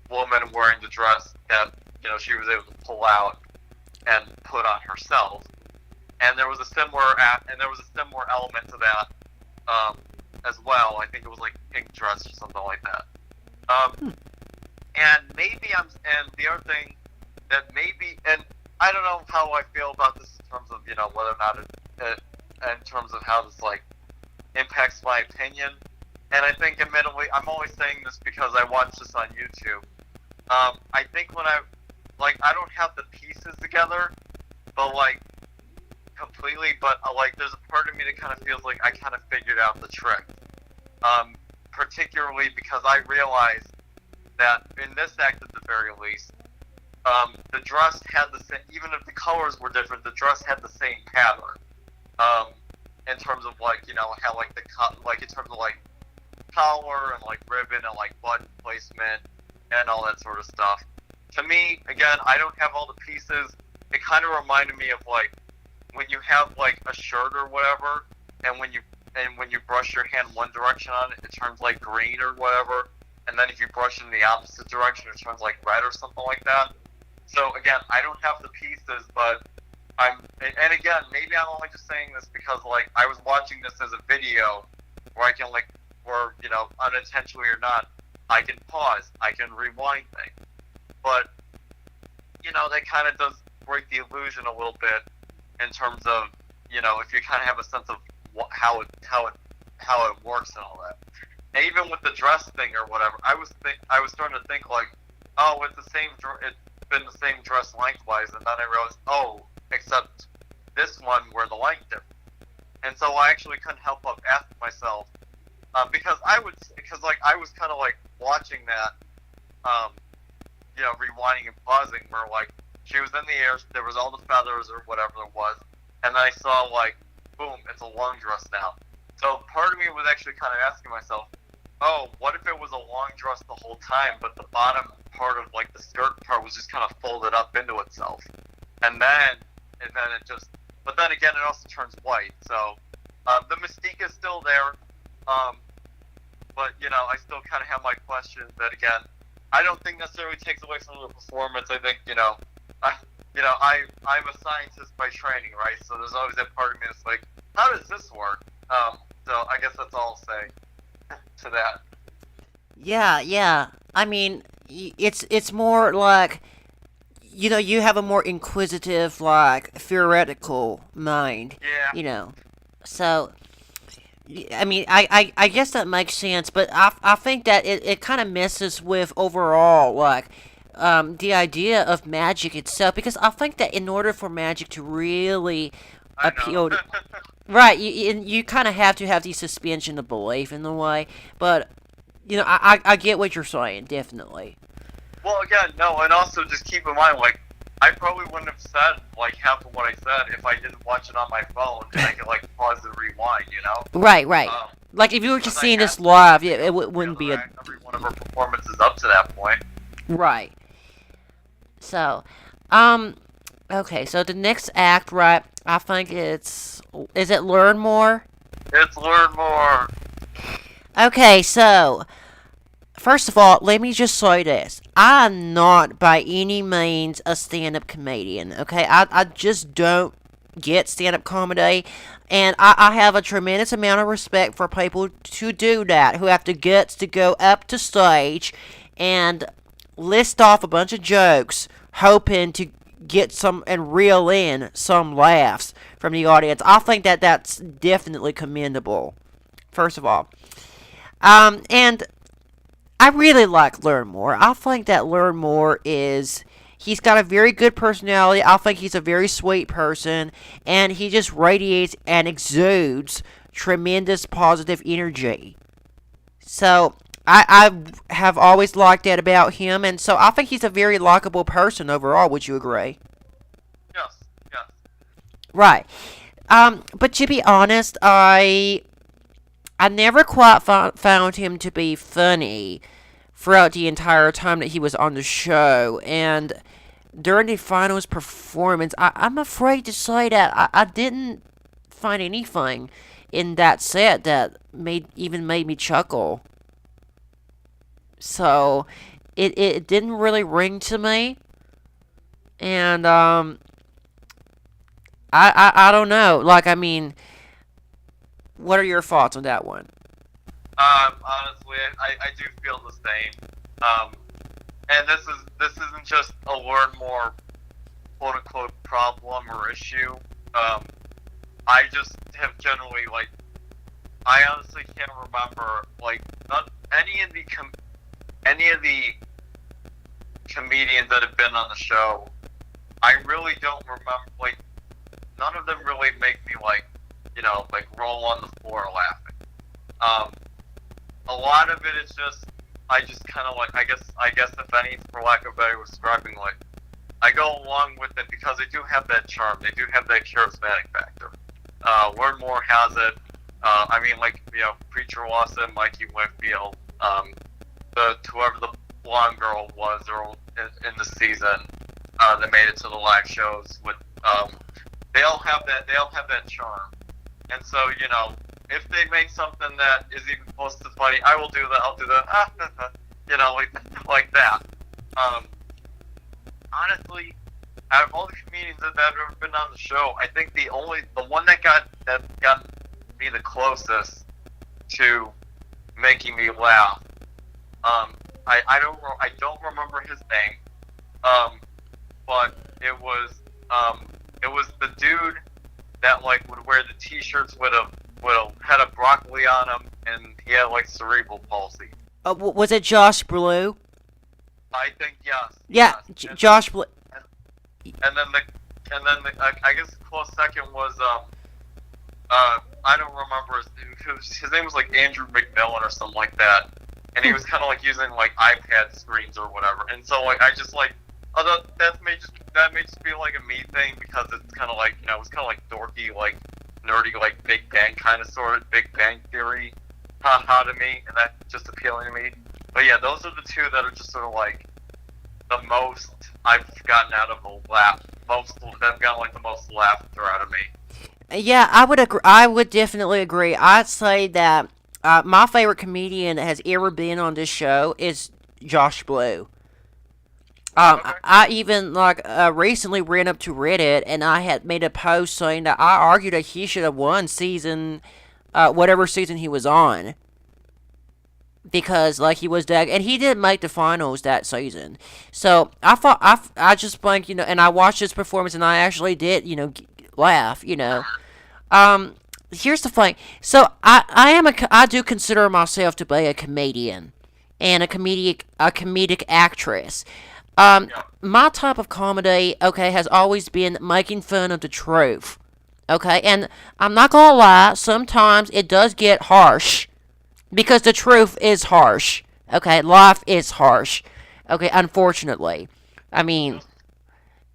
woman wearing the dress that she was able to pull out and put on herself, and there was a similar element to that as well. I think it was like pink dress or something like that. And the other thing that maybe, and I don't know how I feel about this in terms of whether or not in terms of how this like impacts my opinion. And I think, admittedly, I'm always saying this because I watched this on YouTube. I think I don't have the pieces together, but like completely. But like, there's a part of me that kind of feels like I kind of figured out the trick. Particularly because I realized that in this act, at the very least, the dress had the same. Even if the colors were different, the dress had the same pattern. In terms of like how like in terms of like collar and like ribbon and like button placement and all that sort of stuff. To me, again, I don't have all the pieces. It kind of reminded me of like when you have like a shirt or whatever, and when you brush your hand one direction on it, it turns like green or whatever, and then if you brush in the opposite direction, it turns like red or something like that. So again, I don't have the pieces, but and again, maybe I'm only just saying this because like I was watching this as a video where I can like, or unintentionally or not, I can pause, I can rewind things. But that kind of does break the illusion a little bit in terms of if you kind of have a sense of how it works and all that. And even with the dress thing or whatever, I was starting to think like, oh, it's been the same dress lengthwise, and then I realized, oh, except this one where the length different. And so I actually couldn't help but ask myself, because I was kind of like watching that, rewinding and pausing, where like she was in the air, there was all the feathers or whatever it was, and then I saw like, boom, it's a long dress now. So part of me was actually kind of asking myself, oh, what if it was a long dress the whole time, but the bottom part of like the skirt part was just kind of folded up into itself, and then it just, but then again, it also turns white. So the mystique is still there, but I still kind of have my questions. That again, I don't think necessarily takes away from the performance. I think I'm a scientist by training, right? So there's always that part of me that's like, how does this work? So I guess that's all I'll say to that. Yeah. I mean, it's more like, you have a more inquisitive, like, theoretical mind. Yeah. So, I mean, I guess that makes sense, but I think that it kind of messes with overall, like, the idea of magic itself, because I think that in order for magic to really appeal to, right, you kind of have to have the suspension of belief in the way, but, I get what you're saying, definitely. Well, again, no, and also just keep in mind, like, I probably wouldn't have said, like, half of what I said if I didn't watch it on my phone and I could, like, pause and rewind, Right. Like, if you were just seeing this live, it wouldn't be a... Every one of her performances up to that point. Right. So, okay, so the next act, right, I think is it Learn More? It's Learn More. Okay, so, first of all, let me just say this. I'm not by any means a stand-up comedian, okay? I just don't get stand-up comedy, and I have a tremendous amount of respect for people to do that, who have the guts to go up to stage and list off a bunch of jokes, hoping to get some and reel in some laughs from the audience. I think that that's definitely commendable, first of all. And I really like Learn More. I think that Learn More is. He's got a very good personality. I think he's a very sweet person. And he just radiates and exudes tremendous positive energy. So, I have always liked that about him. And so, I think he's a very likable person overall. Would you agree? Yes, yes. Right. But to be honest, I never quite found him to be funny throughout the entire time that he was on the show. And during the finals performance, I'm afraid to say that I didn't find anything in that set that made me chuckle. So it didn't really ring to me. And I don't know. Like, I mean, what are your thoughts on that one? Honestly, I do feel the same. And this isn't just a Learn More quote unquote problem or issue. I just have generally I honestly can't remember not any of the comedians that have been on the show. I really don't remember none of them really make me roll on the floor laughing. A lot of it is just I just kind of I guess if any, for lack of a better describing, I go along with it because they do have that charm, they do have that charismatic factor. Learn More has it. I mean, Preacher Lawson, Mikey Winfield, whoever the blonde girl was in the season that made it to the live shows with they all have that charm. And so, if they make something that is even close to funny, I will do that. I'll do that, like that. Honestly, out of all the comedians that have ever been on the show, I think the one that got me the closest to making me laugh. I don't remember his name. But it was the dude that would wear the t-shirts with a head of broccoli on him, and he had cerebral palsy. Was it Josh Blue? I think yes. Yeah, yes. Josh Blue. And then I guess the close second was I don't remember his name was Andrew McMillan or something like that, and he was kind of using iPad screens or whatever, and so I just although that may just be a me thing because it's kind of it's kind of dorky, nerdy, Big Bang kind of sort of Big Bang Theory, haha to me, and that's just appealing to me. But yeah, those are the two that are just sort of the most I've gotten out of a laugh. They've gotten the most laughter out of me. Yeah, I would agree. I would definitely agree. I'd say that my favorite comedian that has ever been on this show is Josh Blue. Okay. I even recently ran up to Reddit and I had made a post saying that I argued that he should have won season, whatever season he was on, because he was that, and he didn't make the finals that season. So I thought I just think and I watched his performance and I actually did laugh. Here's the thing. So I do consider myself to be a comedian and a comedic actress. My type of comedy, has always been making fun of the truth. Okay, and I'm not gonna lie, sometimes it does get harsh. Because the truth is harsh. Okay, life is harsh. Okay, unfortunately. I mean,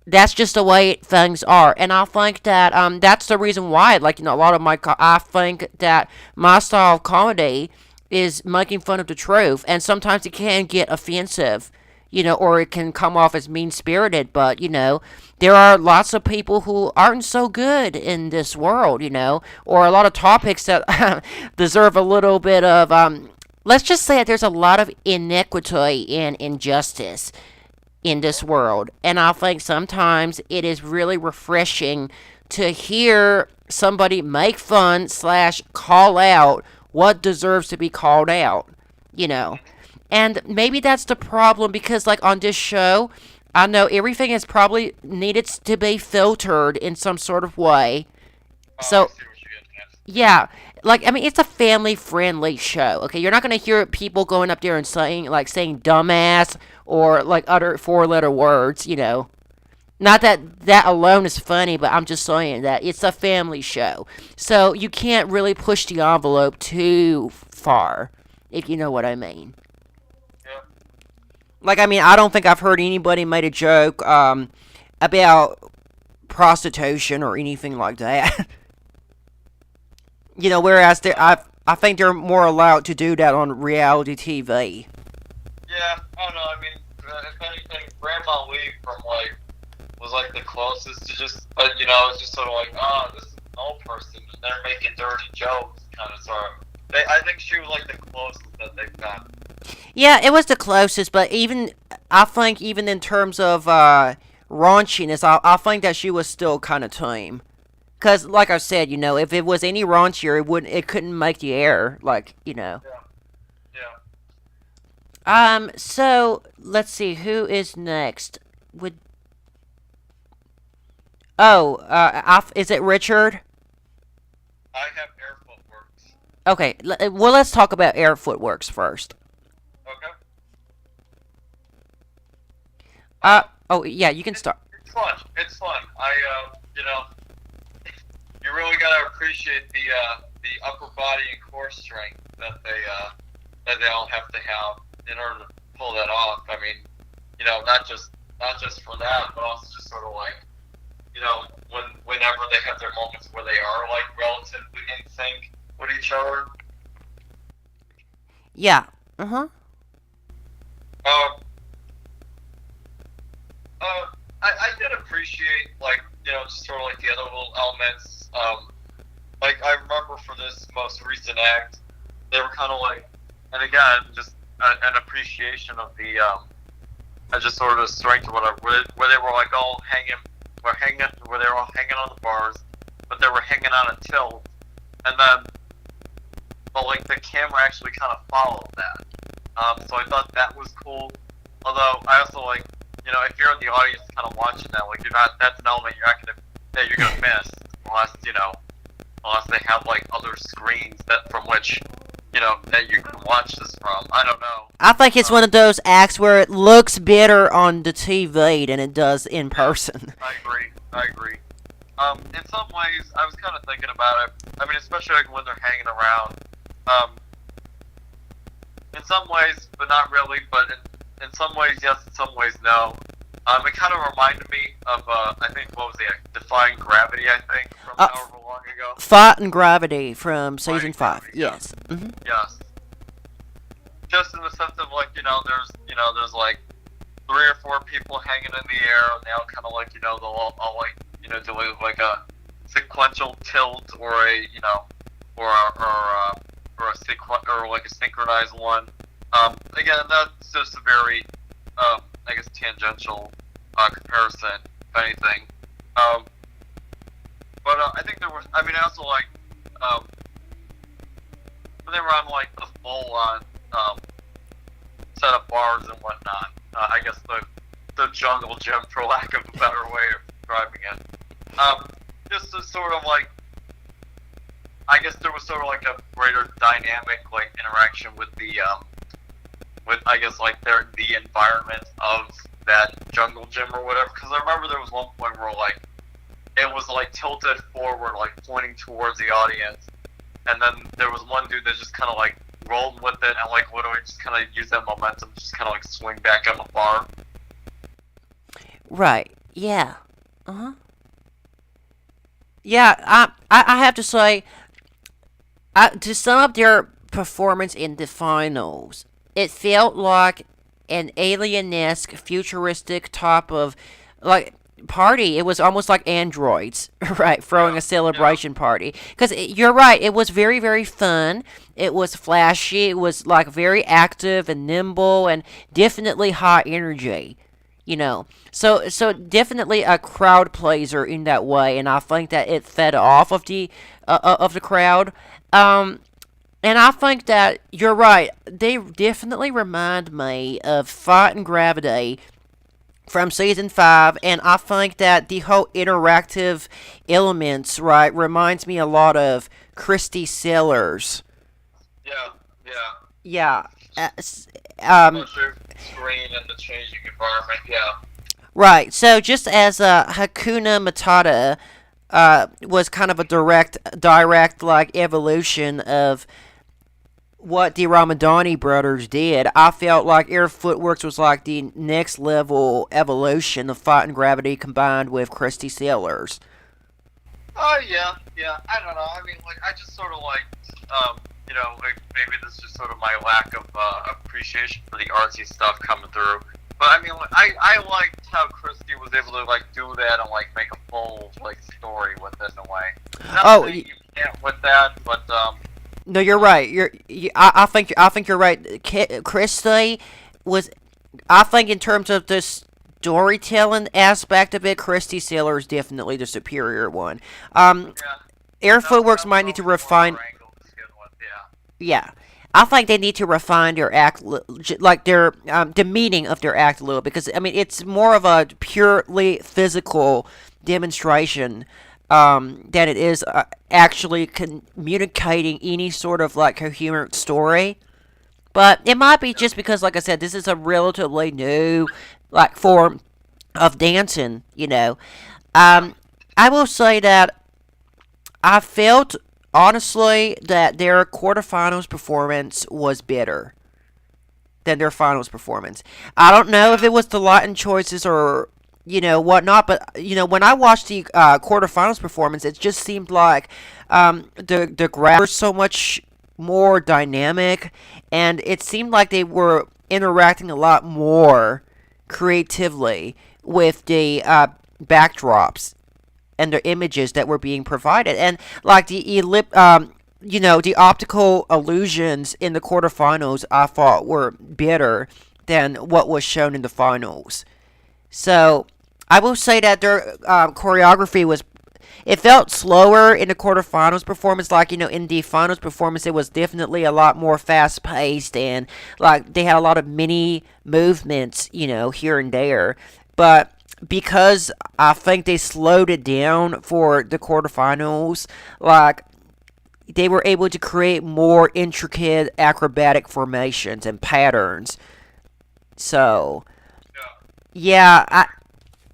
that's just the way things are. And I think that that's the reason why, a lot of I think that my style of comedy is making fun of the truth. And sometimes it can get offensive. Or it can come off as mean-spirited, but, there are lots of people who aren't so good in this world, or a lot of topics that deserve a little bit of, let's just say that there's a lot of inequity and injustice in this world, and I think sometimes it is really refreshing to hear somebody make fun slash call out what deserves to be called out, you know. And maybe that's the problem because, like, on this show, I know everything is probably needed to be filtered in some sort of way. I So, see what you're getting at. yeah, like, I mean, it's a family friendly show, okay? You're not going to hear people going up there and saying dumbass or, like, utter four letter words, you know. Not that that alone is funny, but I'm just saying that it's a family show. So you can't really push the envelope too far, if you know what I mean. Yeah. Like, I mean, I don't think I've heard anybody made a joke about prostitution or anything like that. Whereas I think they're more allowed to do that on reality TV. Yeah, I don't know. I mean, if anything, Grandma Lee from like was like the closest to just, but it's just sort of like, oh, this is an old person, and they're making dirty jokes, kind of sort of. I think she was like the closest that they've got. Yeah, it was the closest, but I think even in terms of raunchiness, I think that she was still kind of tame. Cause, like I said, if it was any raunchier, it couldn't make the air, Yeah, yeah. So let's see, who is next? Would is it Richard? I have Air Footworks. Okay, well, let's talk about Air Footworks first. Okay. Oh yeah, you can start. It's fun. It's fun. You really gotta appreciate the upper body and core strength that they all have to have in order to pull that off. I mean, not just for that, but also just sort of like, whenever they have their moments where they are like relatively in sync with each other. Yeah. Uh-huh. Um, I did appreciate, like, just sort of like the other little elements. Like, I remember for this most recent act, they were kind of like, and again, just an appreciation of the, just sort of the strength or whatever, where they were like all where they were all hanging on the bars, but they were hanging on a tilt, and then, but like the camera actually kind of followed that. So I thought that was cool. Although I also like, if you're in the audience kind of watching that, like that's an element you're gonna miss unless they have like other screens from which that you can watch this from. I don't know. I think it's one of those acts where it looks better on the TV than it does in person. I agree. In some ways, I was kind of thinking about it. I mean, especially like when they're hanging around. In some ways, but not really. But in some ways, yes. In some ways, no. It kind of reminded me of I think what was it? Defying Gravity. I think from however long ago. Fight and Gravity from season 5. Yes. Mm-hmm. Yes. Just in the sense of like there's like 3 or 4 people hanging in the air, and they all kind of like they'll all like do like a sequential tilt or a or like a synchronized one. Again, that's just a very I guess tangential comparison, if anything. But I think there was. I mean, I also like when they were on like the full-on set of bars and whatnot. I guess the jungle gym, for lack of a better way of describing it. Just to sort of like, I guess there was sort of like a greater dynamic like interaction with the with I guess like the environment of that jungle gym or whatever. Because I remember there was one point where like it was like tilted forward, like pointing towards the audience, and then there was one dude that just kind of like rolled with it and like literally just kind of used that momentum, just kind of like swing back on the bar. Right. Yeah. Uh-huh. Yeah, I have to say, to sum up their performance in the finals, it felt like an alien-esque, futuristic type of, like, party. It was almost like androids, right, throwing a celebration party. Because you're right, it was very, very fun. It was flashy. It was, like, very active and nimble and definitely high energy. you know. So definitely a crowd pleaser in that way, and I think that it fed off of the crowd. Um, and I think that you're right. They definitely remind me of Fight and Gravity from season 5, and I think that the whole interactive elements, right, reminds me a lot of Christy Sellers. Yeah, yeah. Yeah. Um, Closer screen and the changing environment. Yeah. right. So just as Hakuna Matata was kind of a direct like evolution of what the Ramadani brothers did, I felt like Air Footworks was like the next level evolution of Fight and Gravity combined with Christy Sellers. Oh yeah, yeah. I don't know. I mean, like, I just sort of like, like maybe this is sort of my lack of appreciation for the artsy stuff coming through. But I mean, like, I liked how Christie was able to like do that and like make a full like story with it in a way. Not Oh, saying you can't with that, but no, you're right. I think you're right. Christie was, I think in terms of the storytelling aspect of it, Christy Sailor is definitely the superior one. yeah, Air that Footworks was might need to always more of refine. our angle to begin with. Yeah. Yeah, I think they need to refine their act, like their the meaning of their act a little, because I mean it's more of a purely physical demonstration than it is actually communicating any sort of like coherent story. But it might be just because, like I said, this is a relatively new like form of dancing. I will say that I felt honestly that their quarterfinals performance was better than their finals performance. I don't know if it was the Latin choices or whatnot, but when I watched the quarterfinals performance, it just seemed like the graph was so much more dynamic, and it seemed like they were interacting a lot more creatively with the backdrops and the images that were being provided, and like the optical illusions in the quarterfinals, I thought were better than what was shown in the finals. So I will say that their choreography was. It felt slower in the quarterfinals performance, like in the finals performance, it was definitely a lot more fast paced, and like they had a lot of mini movements, here and there. But because I think they slowed it down for the quarterfinals, like they were able to create more intricate acrobatic formations and patterns. So Yeah. yeah,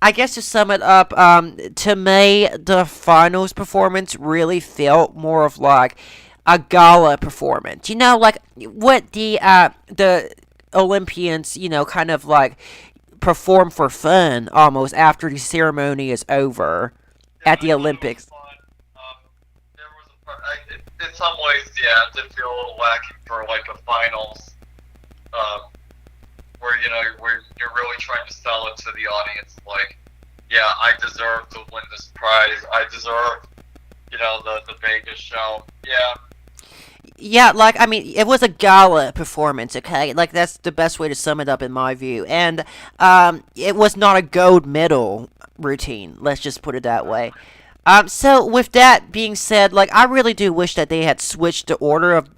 I guess to sum it up, to me, the finals performance really felt more of like a gala performance. Like what the Olympians, kind of like perform for fun almost after the ceremony is over Yeah, at I the thought it was Olympics. fun. There was a part, in some ways, yeah, it did feel a little lacking for like a finals, um, where you're really trying to sell it to the audience, like, yeah, I deserve to win this prize. I deserve, the Vegas show. Yeah, Yeah, like I mean, it was a gala performance. Okay, like that's the best way to sum it up in my view. And it was not a gold medal routine. Let's just put it that way. So with that being said, like I really do wish that they had switched the order of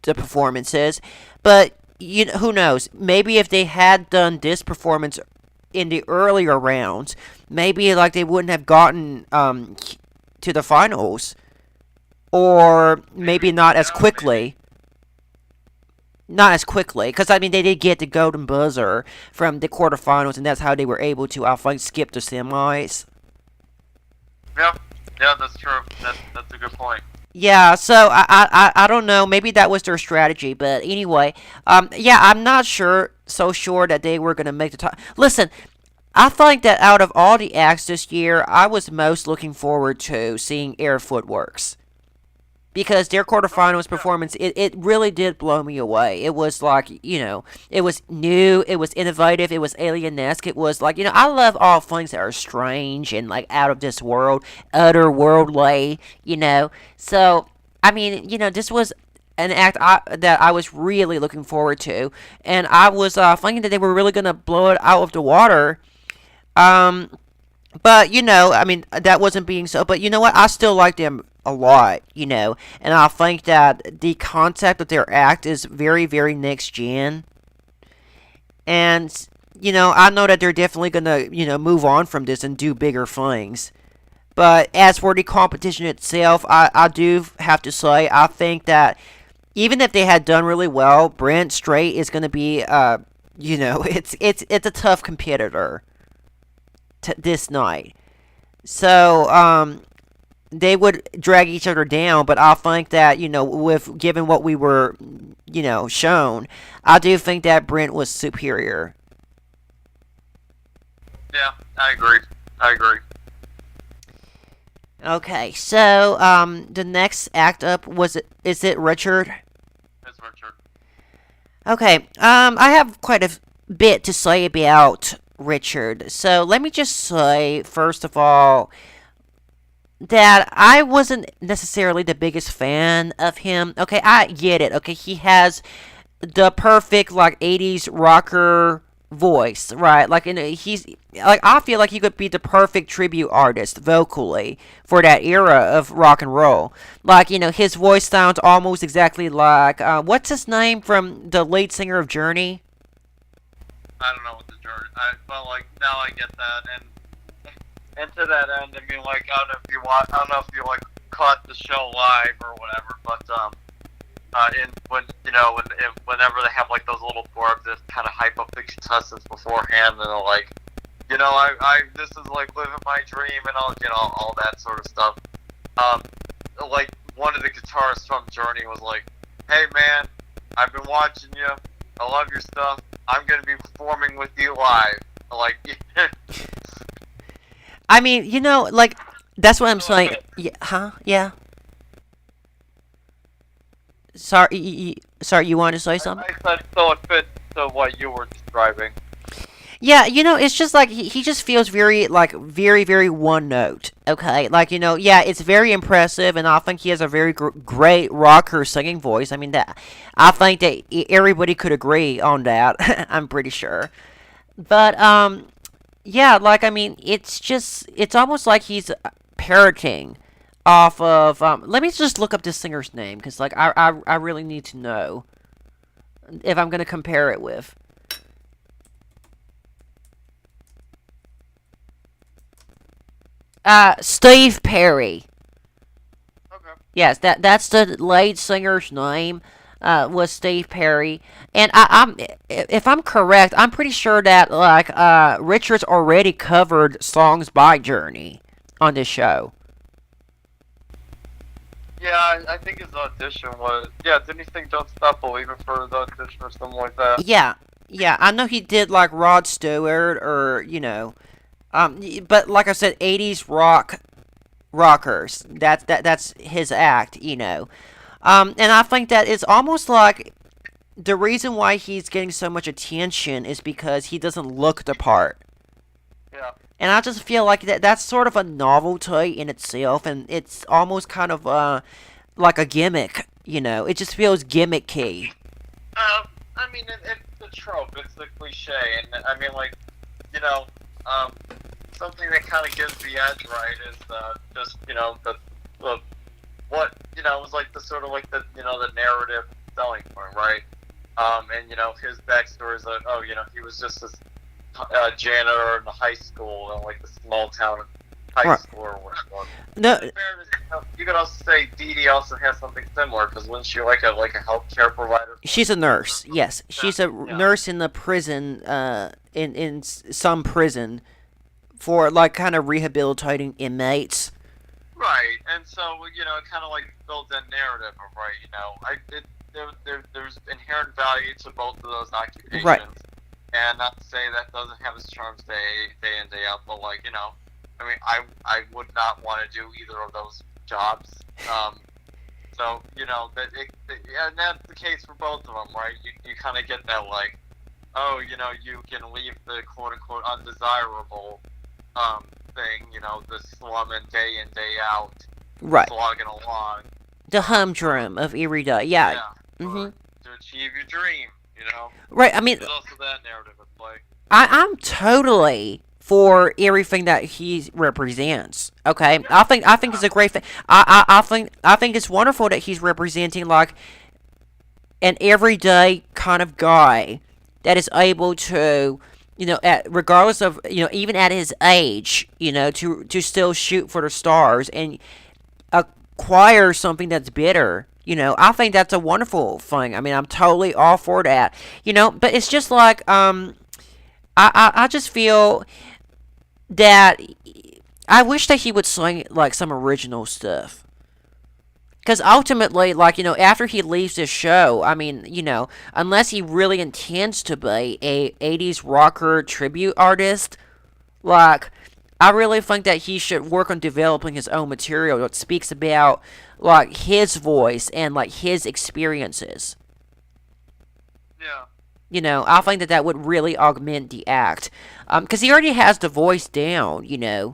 the performances, but who knows? Maybe if they had done this performance in the earlier rounds, maybe like they wouldn't have gotten to the finals, or maybe. maybe not as Yeah, maybe. quickly. Not as quickly, because I mean they did get the golden buzzer from the quarterfinals, and that's how they were able to, I think, skip the semis. Yeah, yeah, that's true. That's a good point. Yeah, so I don't know. Maybe that was their strategy, but anyway, yeah, I'm not so sure that they were gonna make the top. Listen, I think that out of all the acts this year, I was most looking forward to seeing Air Footworks, because their Oh, quarterfinals yeah. performance, it really did blow me away. It was like, it was new, it was innovative, it was alien-esque, it was like, I love all things that are strange and like out of this world, otherworldly, So, I mean, this was an act that I was really looking forward to, and I was thinking that they were really going to blow it out of the water, Um, but I mean, that wasn't being so. But you know what? I still like them a lot. And I think that the concept of their act is very, very next gen. And I know that they're definitely gonna move on from this and do bigger things. But as for the competition itself, I do have to say I think that even if they had done really well, Brent Strait is going to be it's a tough competitor this night. So they would drag each other down, but I think that with given what we were shown, I do think that Brent was superior. Yeah, I agree. I agree. Okay, so the next act up is it Richard? It's Richard. Okay, I have quite a bit to say about Richard. So let me just say, first of all, that I wasn't necessarily the biggest fan of him. Okay, I get it. Okay, he has the perfect like 80s rocker voice, right? Like he's like I feel like he could be the perfect tribute artist vocally for that era of rock and roll. Like his voice sounds almost exactly like what's his name from the lead singer of Journey? I don't know what the journey. But like now I get that, and to that end, I mean, like I don't know if you like caught the show live or whatever, but in when whenever they have like those little blurbs that kind of hype up the contestants beforehand, and they're like, I this is like living my dream and all that sort of stuff. Um, like one of the guitarists from Journey was like, "Hey man, I've been watching you. I love your stuff. I'm gonna be performing with you live." Like, I mean, like that's what I'm so saying. Yeah, huh? Yeah. Sorry, sorry. You want to say something? I said so it fits to what you were describing. Yeah, it's just like he just feels very like very very one note. Okay, like yeah, it's very impressive, and I think he has a very great rocker singing voice. I mean that I think that everybody could agree on that. I'm pretty sure. But yeah, like I mean, it's almost like he's parroting off of. Let me just look up this singer's name because like I really need to know if I'm gonna compare it with. Steve Perry. Okay. Yes, that's the lead singer's name. Was Steve Perry, and if I'm correct, I'm pretty sure that like Richards already covered songs by Journey on this show. Yeah, I think his audition was. Yeah, didn't he sing "Don't Stop Believing" for the audition or something like that? Yeah, yeah, I know he did like Rod Stewart or but like I said, 80s rockers. That's his act. And I think that it's almost like the reason why he's getting so much attention is because he doesn't look the part. Yeah. And I just feel like that's sort of a novelty in itself, and it's almost kind of like a gimmick. It just feels gimmicky. I mean, it's the trope. It's the cliche, and I mean, like, you know, um, something that kind of gives the edge, right, is just the what was like the sort of like the narrative selling point, right? And his backstory is that he was just this janitor in the high school in like the small town high Right. school or whatever. No, In fairness, you could also say Dee Dee also has something similar because wasn't she like a healthcare provider? she's a nurse. Yes, she's a Yeah. nurse in the prison. In some prison for like kind of rehabilitating inmates. Right, and so it kind of like builds that narrative of right. There's inherent value to both of those occupations, Right. and not to say that doesn't have its charms day in day out, but like I mean, I would not want to do either of those jobs. So yeah, and that's the case for both of them, right? You kind of get that like, oh, you can leave the quote unquote undesirable thing, the slumming day in day out, Right. slogging along. The humdrum of everyday. Yeah. Yeah. hmm To achieve your dream. Right. I mean, There's also that narrative at play. I'm totally for everything that he represents. Okay, Yeah, I think it's yeah, a great thing. I think it's wonderful that he's representing like an everyday kind of guy that is able to, regardless of, even at his age, to still shoot for the stars and acquire something that's bitter. I think that's a wonderful thing. I mean, I'm totally all for that. But it's just like, I just feel that I wish that he would sing like some original stuff. Because ultimately, like, after he leaves this show, I mean, unless he really intends to be a 80s rocker tribute artist, like, I really think that he should work on developing his own material that speaks about, like, his voice and, like, his experiences. yeah. I think that that would really augment the act. Because he already has the voice down. He does.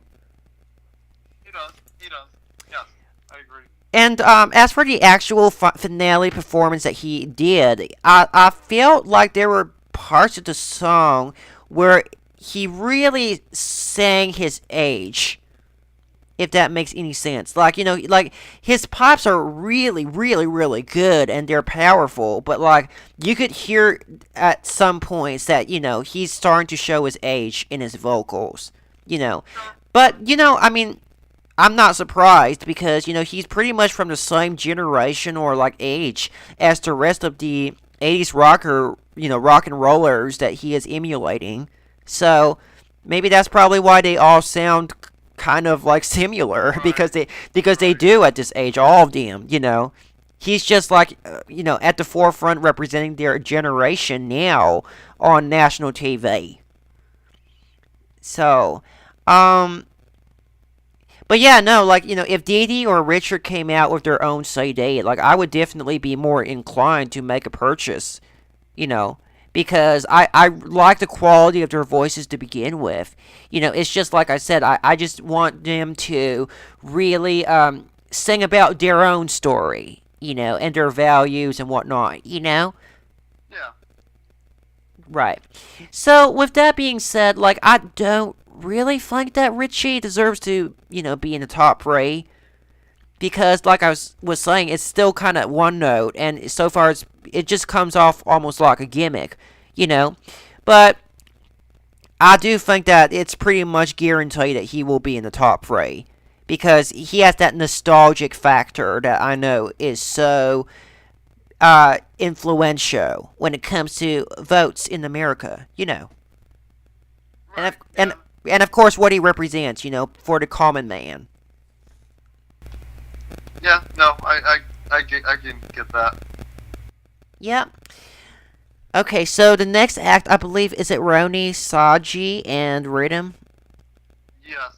He does. Yes, I agree. And as for the actual finale performance that he did, I felt like there were parts of the song where he really sang his age, if that makes any sense. Like, like his pops are really, really, really good and they're powerful, but like you could hear at some points that, he's starting to show his age in his vocals, you know. Sure. But, I mean, I'm not surprised because, he's pretty much from the same generation or like age as the rest of the 80s rocker, rock and rollers that he is emulating. So maybe that's probably why they all sound kind of like similar Right. because they Right. do at this age, all of them. He's just like at the forefront representing their generation now on national TV. So, um, but yeah, no, like, if Dee Dee or Richard came out with their own CD, like, I would definitely be more inclined to make a purchase, you know, because I like the quality of their voices to begin with. It's just like I said, I just want them to really sing about their own story, and their values and whatnot. Yeah. Right. So, with that being said, like, I don't really think that Richie deserves to, be in the top three. Because, like I was saying, it's still kind of one note, and so far it just comes off almost like a gimmick, you know. But I do think that it's pretty much guaranteed that he will be in the top three. Because he has that nostalgic factor that I know is so influential when it comes to votes in America. And Right. of, and Yeah. and of course what he represents, for the common man. Yeah. No, I can get that. Yep. Okay, so the next act, I believe, is it Roni, Saji, and Rhythm? Yes.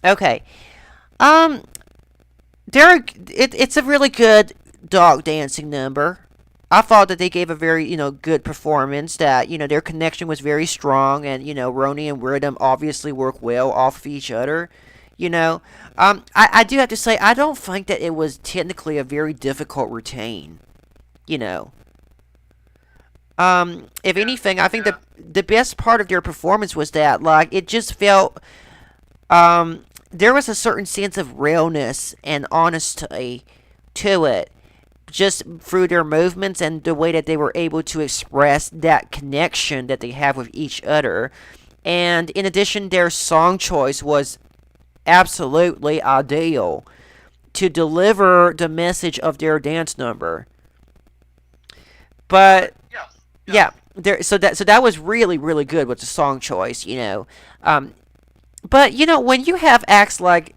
Okay. Um, it's a really good dog dancing number. I thought that they gave a very, good performance. That their connection was very strong, and Roni and Rhythm obviously work well off of each other. You know, I do have to say I don't think that it was technically a very difficult routine. You know, if Yeah. anything, I think Yeah. the best part of their performance was that like it just felt there was a certain sense of realness and honesty to it, just through their movements and the way that they were able to express that connection that they have with each other. And in addition, their song choice was absolutely ideal to deliver the message of their dance number. But Yes. yeah, Yes. so that was really really good with the song choice. Um, but when you have acts like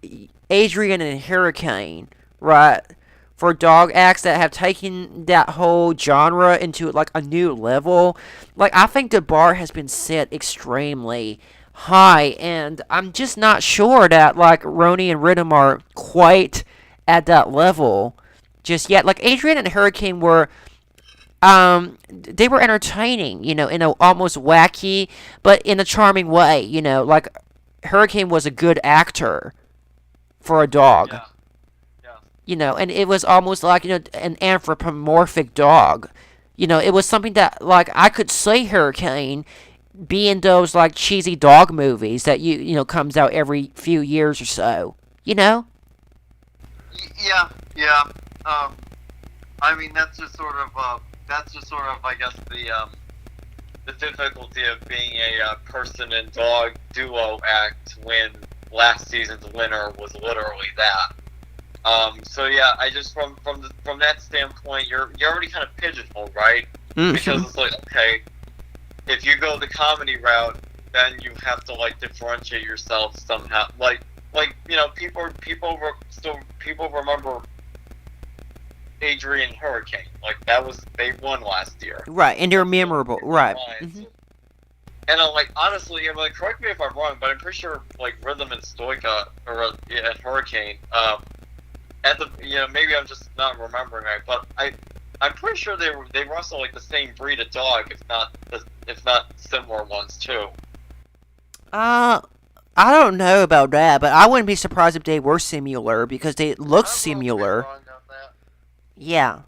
Adrian and Hurricane, right? For dog acts that have taken that whole genre into like a new level, like I think the bar has been set extremely high, and I'm just not sure that like Roni and Rhythm are quite at that level just yet. Like Adrian and Hurricane were they were entertaining, in a almost wacky but in a charming way. Like Hurricane was a good actor for a dog. Yeah. Yes. And it was almost like an anthropomorphic dog. It was something that like I could see Hurricane be in those like cheesy dog movies that comes out every few years or so. You know? Yeah, yeah. Um, I mean, that's just sort of, I guess, the difficulty of being a person and dog duo act when last season's winner was literally that. So yeah, I just from that standpoint, you're already kind of pigeonholed, right? Because Mm-hmm. it's like, okay, if you go the comedy route, then you have to like differentiate yourself somehow. People remember Adrian Hurricane. Like that was they won last year. Right, and they're That's still memorable. in my Right. mind. Hmm. And I'm like, honestly, I'm like, correct me if I'm wrong, but I'm pretty sure like Rhythm and Stoica and Hurricane, at the maybe I'm just not remembering right, but I'm pretty sure they were also like the same breed of dog, if not similar ones too. Uh, I don't know about that, but I wouldn't be surprised if they were similar because they look I'm willing to be similar. wrong on that. Yeah.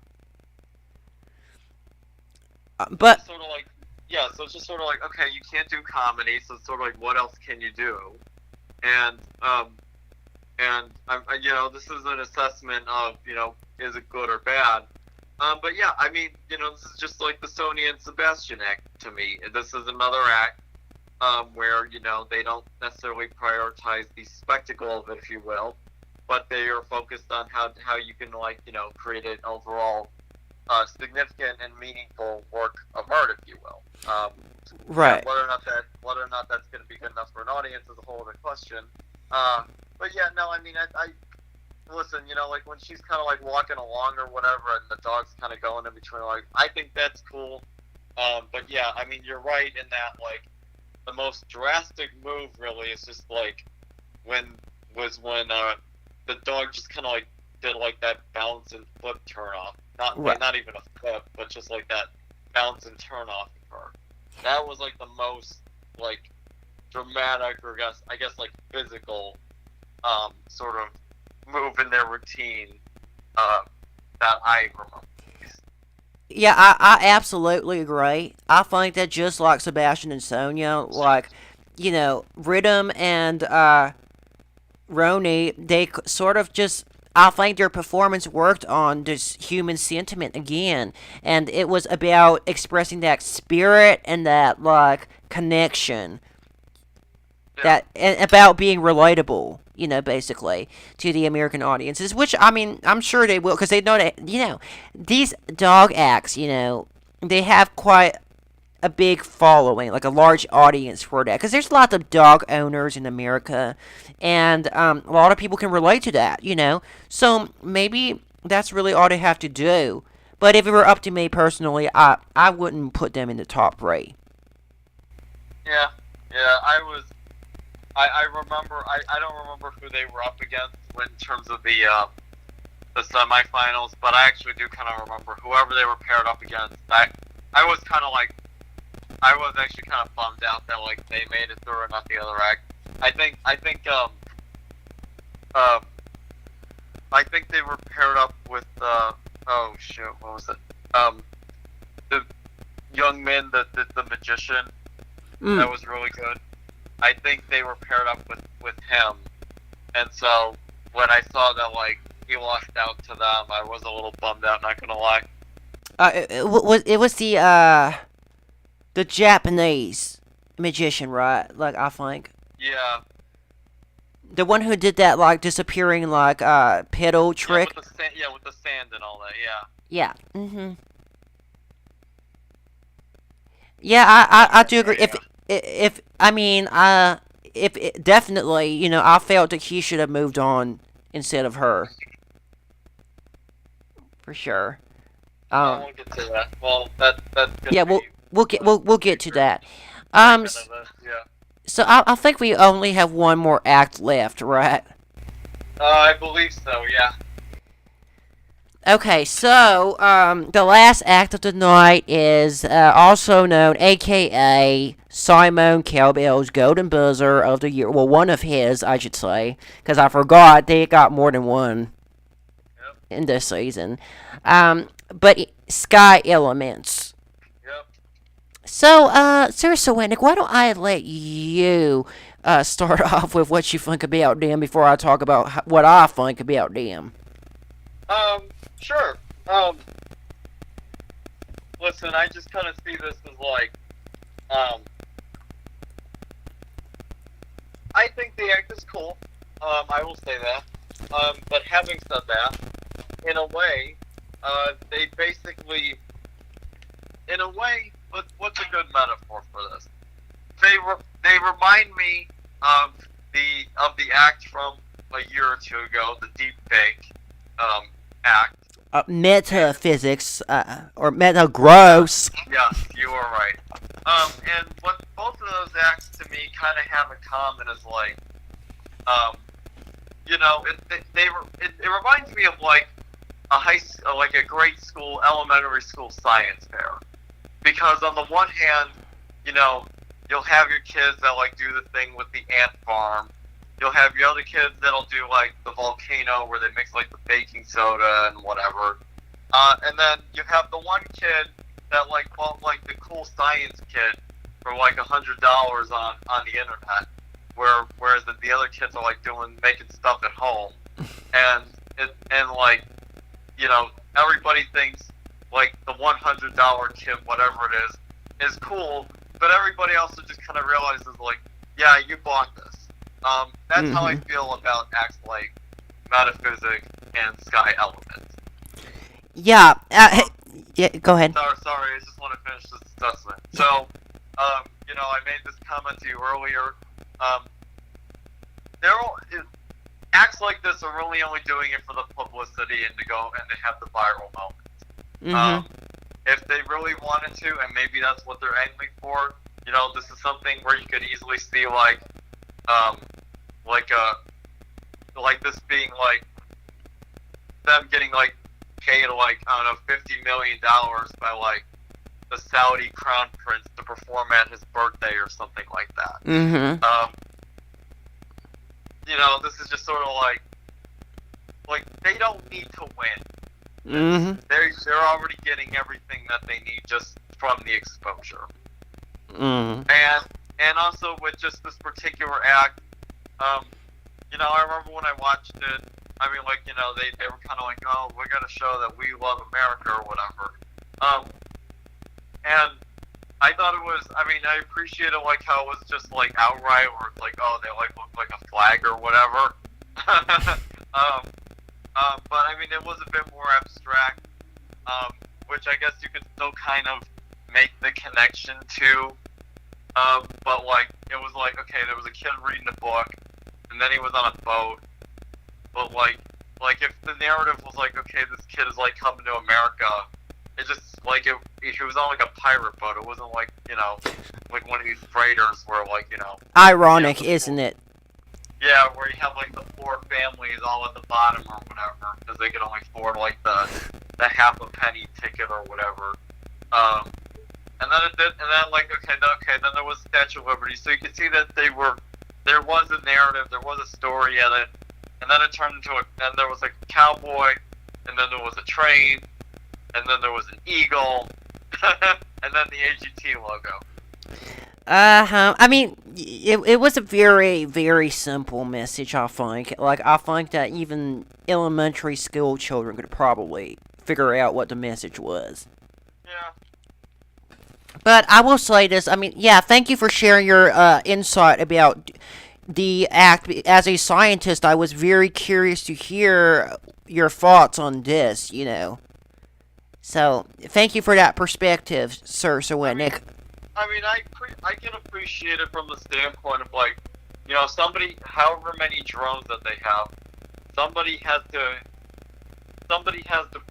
It's But just sort of like yeah, so it's just sort of like okay, you can't do comedy, so it's sort of like what else can you do? And this is an assessment of is it good or bad? But yeah, I mean, this is just like the Sony and Sebastian act to me. This is another act where they don't necessarily prioritize the spectacle of it, if you will, but they are focused on how you can create an overall significant and meaningful work of art, if you will. And right. whether or not that's going to be good enough for an audience is a whole other question. But yeah, no, I mean, I listen, like when she's kind of like walking along or whatever, and the dog's kind of going in between, like I think that's cool. But yeah, I mean, you're right in that like the most drastic move really is just like when the dog just kind of like did like that bounce and flip turn off, Right. not even a flip, but just like that bounce and turn off of her. That was like the most like dramatic or I guess like physical sort of move in their routine that I remember. Yeah, I absolutely agree. I think that just like Sebastian and Sonia, like, Rhythm and Roni, they sort of just. I think their performance worked on this human sentiment again, and it was about expressing that spirit and that like connection, Yeah, that and about being relatable, basically to the American audiences. Which I mean, I'm sure they will because they know that these dog acts, they have quite a big following, like a large audience for that. Because there's lots of dog owners in America, and a lot of people can relate to that. So maybe that's really all they have to do. But if it were up to me personally, I wouldn't put them in the top three. yeah, yeah. I remember. I don't remember who they were up against in terms of the semifinals, but I actually do kind of remember whoever they were paired up against. I was kind of like I was actually kind of bummed out that like they made it through and not the other act. Um I think they were paired up with oh shoot, what was it? The young man that did the magician. Mm. That was really good. I think they were paired up with him, and so when I saw that like he lost out to them, I was a little bummed out. Not gonna lie. It was the Japanese magician, right? Like I think Yeah, the one who did that like disappearing like pedal yeah, trick. with the sand and all that. Yeah, Yeah. Yeah, I do agree. If I mean if it, definitely I felt that he should have moved on instead of her for sure. well, Um. we'll get to that. Well, that's gonna Yeah. be We'll get to that. second Um. of this. Yeah. So I think we only have one more act left, right? I believe so. Yeah. Okay, so the last act of the night is also known, aka Simon Cowbell's Golden Buzzer of the Year. Well, one of his, I should say, because I forgot they got more than one Yep. in this season. But Sky Elements. Yep. So, Sir Serwetnyk, why don't I let you start off with what you think about them before I talk about what I think about them? Sure. Listen, I just kind of see this as like, um, I think the act is cool. I will say that. But having said that, in a way, they basically, in a way, what's a good metaphor for this? They remind me of the act from a year or two ago, the deep fake act. Metaphysics, or meta gross. Yes, you are right. And what both of those acts to me kind of have in common is like, um, it reminds me of like like a grade school, elementary school science fair. Because on the one hand, you know, you'll have your kids that like do the thing with the ant farm. You'll have your other kids that'll do like the volcano where they mix like the baking soda and whatever. And then you have the one kid that like bought like the cool science kit for like $100 on the internet, whereas the other kids are like making stuff at home, and like everybody thinks like the $100 kit, whatever it is cool, but everybody also just kind of realizes like, yeah, you bought this. That's how I feel about acts like Metaphysics and Sky Element. Yeah, yeah, go ahead. Sorry, I just want to finish this assessment. So, I made this comment to you earlier. There acts like this are really only doing it for the publicity and to have the viral moment. If they really wanted to, and maybe that's what they're aiming for, this is something where you could easily see like this being like them getting like paid like I don't know $50 million by like the Saudi crown prince to perform at his birthday or something like that. This is just sort of like they don't need to win. They're already getting everything that they need just from the exposure. And also with just this particular act, I remember when I watched it. I mean, like, they were kind of like, oh, we got to show that we love America or whatever. And I thought it was, I mean, I appreciated, like, how it was just, like, outright, or it's like, oh, they, like, look like a flag or whatever. But, I mean, it was a bit more abstract, which I guess you could still kind of make the connection to. But, like, it was like, okay, there was a kid reading a book, and then he was on a boat. But like if the narrative was like, okay, this kid is like coming to America, it just like it was on like a pirate boat. It wasn't like like one of these freighters where like ironic, isn't it? Yeah, where you have like the four families all at the bottom or whatever because they could only afford like the half a penny ticket or whatever. And then it did, and then like okay, then there was Statue of Liberty, so you could see that there was a narrative, there was a story in it. And then it turned into then there was a cowboy, and then there was a train, and then there was an eagle, and then the AGT logo. I mean, it was a very, very simple message, I think. Like, I think that even elementary school children could probably figure out what the message was. Yeah. But I will say this, I mean, yeah, thank you for sharing your insight about the act. As a scientist, I was very curious to hear your thoughts on this, So, thank you for that perspective, Sir Serwetnyk. I mean, I can appreciate it from the standpoint of like, somebody, however many drones that they have, somebody has to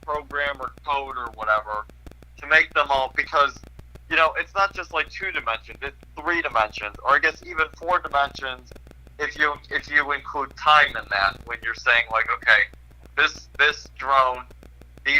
program or code or whatever to make them all, because it's not just like 2 dimensions, it's 3 dimensions, or I guess even 4 dimensions if you include time in that, when you're saying like, okay, these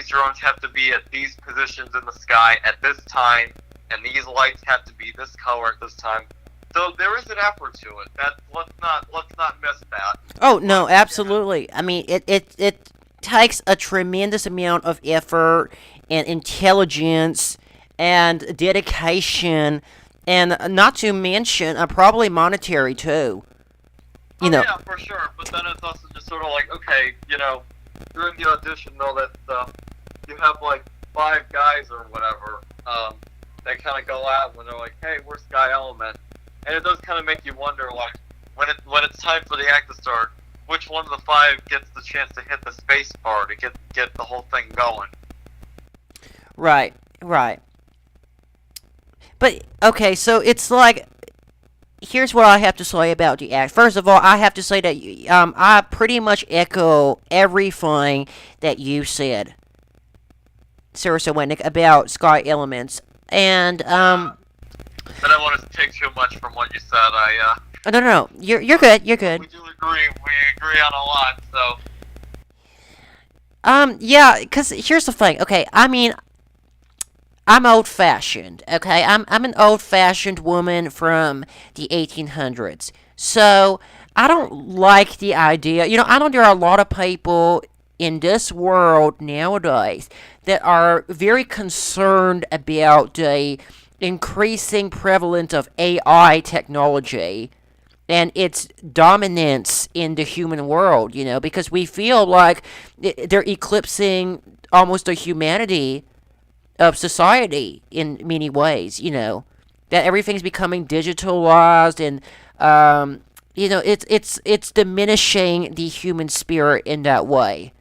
drones have to be at these positions in the sky at this time, and these lights have to be this color at this time. So there is an effort to it. Let's not miss that. Oh no, absolutely. I mean, it takes a tremendous amount of effort and intelligence and dedication, and not to mention probably monetary too. You Oh know, yeah, for sure. But then it's also just sort of like, okay, during the audition and all that stuff, you have like five guys or whatever that kind of go out when they're like, hey, we're Sky Element, and it does kind of make you wonder, like, when it's time for the act to start, which one of the five gets the chance to hit the space bar to get the whole thing going. right, right. But okay, so it's like here's what I have to say about the act. First of all, I have to say that I pretty much echo everything that you said, Serwetnyk, about Sky Elements. And I don't want to take too much from what you said. no, no, no, you're good, you're good. We do agree. We agree on a lot. So Yeah, because here's the thing. Okay, I mean, I'm old fashioned. Okay, I'm an old fashioned woman from the 1800s. So I don't like the idea. I know there are a lot of people in this world nowadays that are very concerned about the increasing prevalence of AI technology and its dominance in the human world, because we feel like they're eclipsing almost the humanity of society in many ways, that everything's becoming digitalized and it's diminishing the human spirit in that way.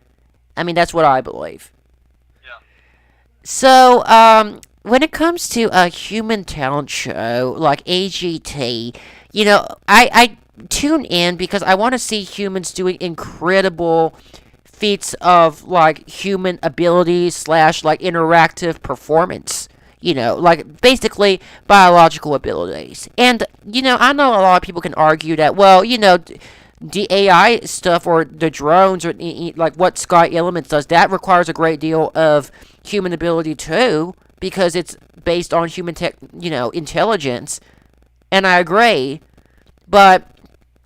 I mean, that's what I believe. yeah, So, when it comes to a human talent show like AGT, I tune in because I want to see humans doing incredible feats of like human abilities slash like interactive performance. Like basically biological abilities. And I know a lot of people can argue that, well, the AI stuff or the drones or like what Sky Elements does, that requires a great deal of human ability too, because it's based on human tech, intelligence. And I agree, but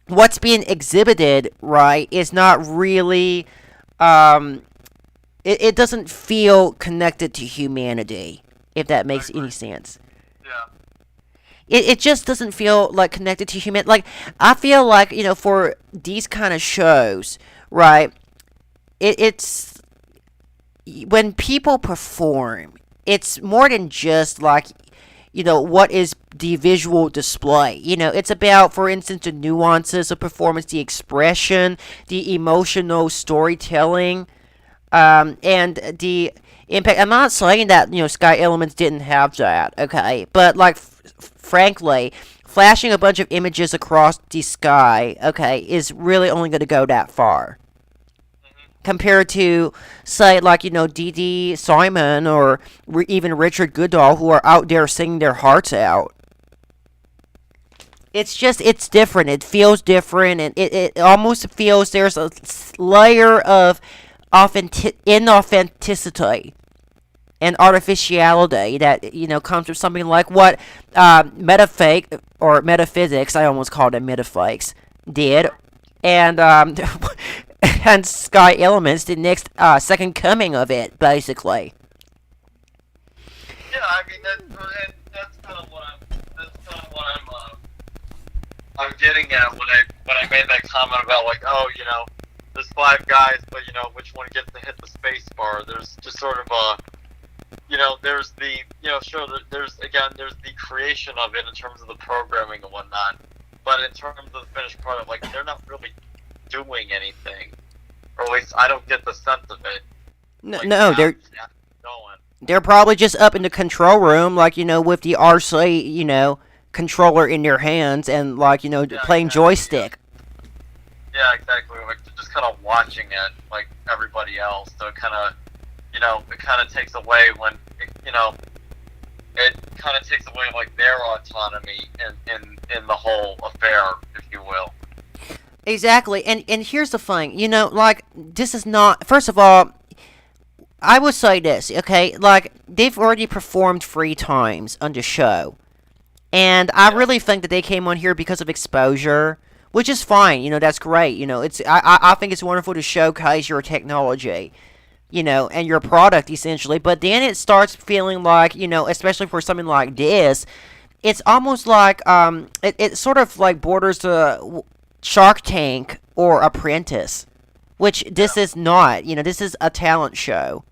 what's being exhibited, right, is not really, it doesn't feel connected to humanity, if that I makes agree. any sense. Yeah, It just doesn't feel like connected to human. Like, I feel like, for these kind of shows, right, it's when people perform, it's more than just like, what is the visual display. It's about, for instance, the nuances of performance, the expression, the emotional storytelling, and the impact. I'm not saying that Sky Elements didn't have that, okay, but like frankly, flashing a bunch of images across the sky, okay, is really only going to go that far. Compared to, say, like, Dee Dee Simon or even Richard Goodall, who are out there singing their hearts out. It's different. It feels different, and it almost feels there's a layer of inauthenticity and artificiality that comes from something like what metafake or metaphysics, I almost called it metafakes, did, and and Sky Elements, the next second coming of it, basically. yeah. I mean, that's kind of what I'm getting at when I made that comment about, like, oh, there's five guys, but which one gets to hit the space bar? There's just sort of a there's the sure, there's the creation of it in terms of the programming and whatnot, but in terms of the finished product, like, they're not really doing anything, or at least I don't get the sense of it. No, Like, no, they're going. they're probably just up in the control room, like with the RC, controller in their hands, and like Yeah, playing exactly. joystick. Yeah, exactly. Like, they're just kind of watching it, like everybody else. So it kind of, it kind of takes away when, it kind of takes away like their autonomy in the whole affair, if you will. Exactly, and here's the thing, like this is not. First of all, I would say this, okay? Like they've already performed 3 times on the show, and I Yeah. really think that they came on here because of exposure, which is fine. That's great. It's I think it's wonderful to showcase your technology. and your product essentially. But then it starts feeling like, especially for something like this, it's almost like it sort of like borders to Shark Tank or Apprentice, which Yeah. this is not. This is a talent show.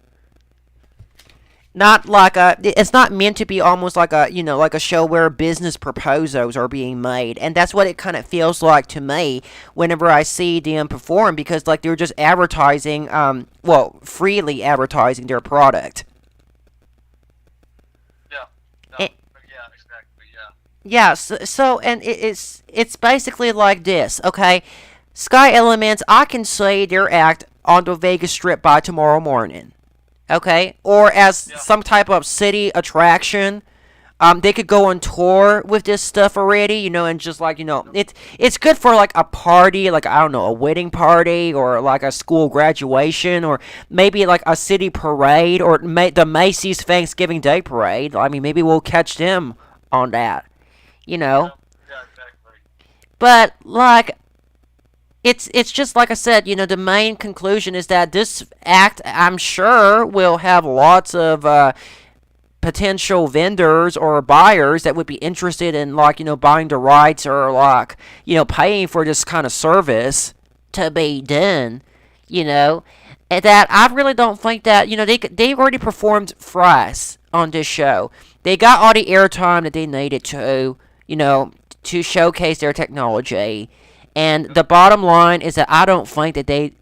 Not like it's not meant to be almost like like a show where business proposals are being made, and that's what it kind of feels like to me whenever I see them perform, because like they're just advertising, freely advertising their product. Yeah. No. And, Yeah. Exactly. Yeah. yeah, so and it's basically like this, okay? Sky Elements, I can see their act on the Vegas Strip by tomorrow morning, okay? Or as Yeah. some type of city attraction. They could go on tour with this stuff already, and just like it's good for like a party, like I don't know, a wedding party, or like a school graduation, or maybe like a city parade, or the Macy's Thanksgiving Day parade. I mean, maybe we'll catch them on that, you know. Yeah. Yeah. Exactly. But like it's just like I said, the main conclusion is that this act, I'm sure, will have lots of potential vendors or buyers that would be interested in like buying the rights, or like paying for this kind of service to be done, you know and that I really don't think that they've already performed thrice on this show. They got all the airtime that they needed to showcase their technology. And the bottom line is that I don't think that they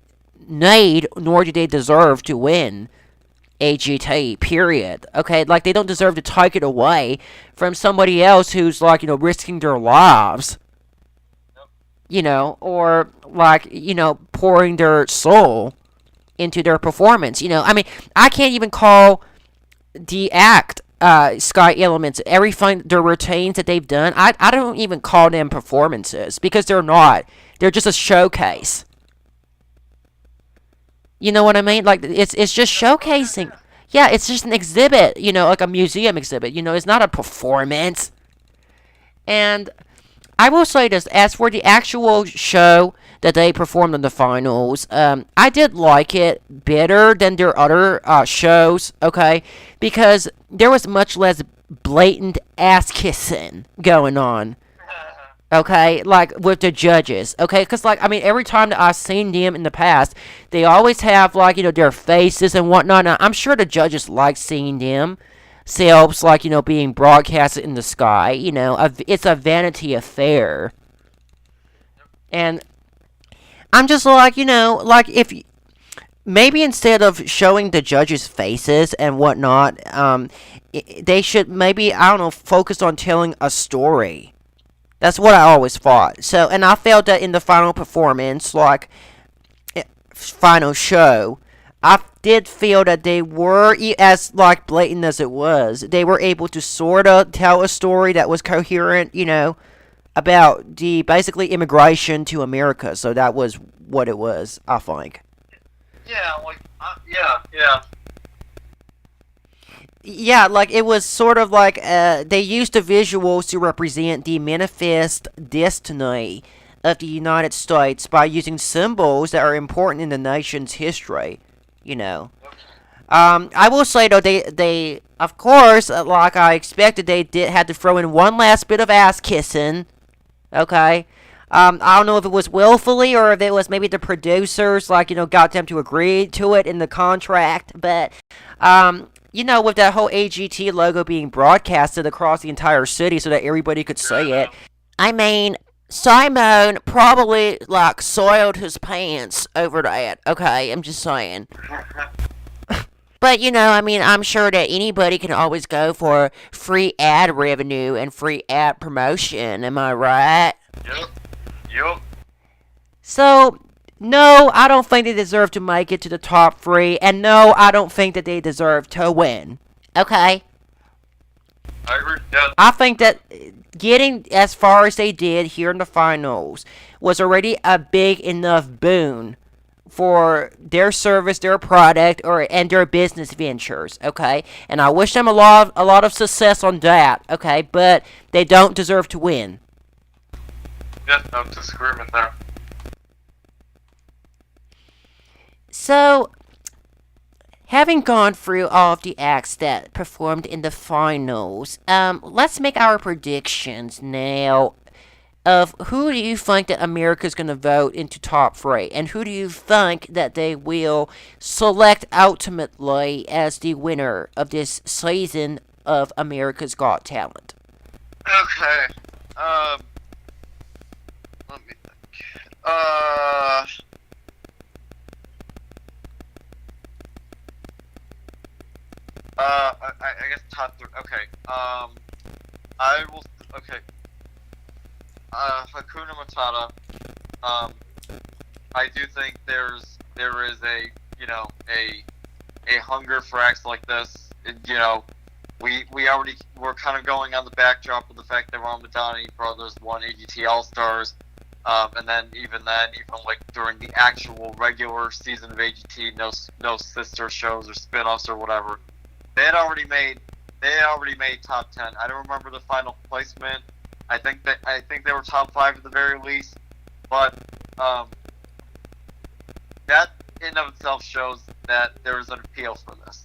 need, nor do they deserve to win AGT, period. Okay, like they don't deserve to take it away from somebody else who's like, risking their lives, or like, pouring their soul into their performance. I mean, I can't even call the act Sky Elements, everything, their routines that they've done, I don't even call them performances, because they're not. They're just a showcase. You know what I mean? Like it's just showcasing. Yeah, it's just an exhibit, like a museum exhibit. It's not a performance. And I will say this: as for the actual show that they performed in the finals, I did like it better than their other shows. Okay, because there was much less blatant ass kissing going on. Okay, like with the judges. Okay, because like I mean, every time that I've seen them in the past, they always have like their faces and whatnot. Now, I'm sure the judges like seeing them selves like being broadcasted in the sky. It's a vanity affair. And I'm just like like if maybe instead of showing the judges' faces and whatnot, they should maybe, I don't know, focus on telling a story. That's what I always thought. So, and I felt that in the final performance, like final show, I did feel that they were, as like blatant as it was, they were able to sort of tell a story that was coherent, about the basically immigration to America. So that was what it was, I think. Yeah. Like. Yeah. Yeah. Yeah, like it was sort of like they used the visuals to represent the manifest destiny of the United States by using symbols that are important in the nation's history. You know. I will say though, they of course, like I expected, they did had to throw in one last bit of ass kissing. Okay. I don't know if it was willfully or if it was maybe the producers, like, got them to agree to it in the contract. But, with that whole AGT logo being broadcasted across the entire city so that everybody could see it, I mean, Simon probably, like, soiled his pants over that. Okay, I'm just saying. But, I mean, I'm sure that anybody can always go for free ad revenue and free ad promotion. Am I right? Yep. Yep. So, no, I don't think they deserve to make it to the top three. And no, I don't think that they deserve to win. Okay? I agree. Yeah. I think that getting as far as they did here in the finals was already a big enough boon for their service, their product, and their business ventures, okay? And I wish them a lot of success on that, okay? But they don't deserve to win. Yeah, no disagreement there. So, Having gone through all of the acts that performed in the finals, let's make our predictions now of who do you think that America's going to vote into top three, and who do you think that they will select ultimately as the winner of this season of America's Got Talent? Okay. Um, Let me think. I guess top three. Okay. I will. Okay. Hakuna Matata. Um, I do think there is a a hunger for acts like this. We already were kind of going on the backdrop of the fact that Ramadani Brothers won AGT All Stars, and then even like during the actual regular season of AGT, no sister shows or spin-offs or whatever, they had already made top 10. I don't remember the final placement. I think they were top 5 at the very least, but that in of itself shows that there is an appeal for this.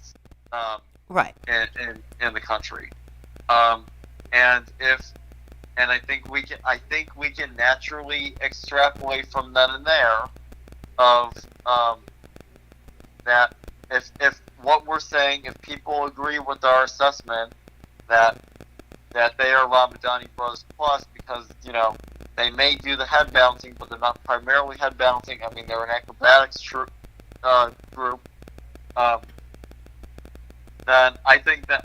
Right. In the country, and I think we can naturally extrapolate from then and there of that if what we're saying, if people agree with our assessment that they are Ramadani Brothers Plus, because they may do the head balancing, but they're not primarily head balancing. I mean, they're an acrobatics group. Then I think that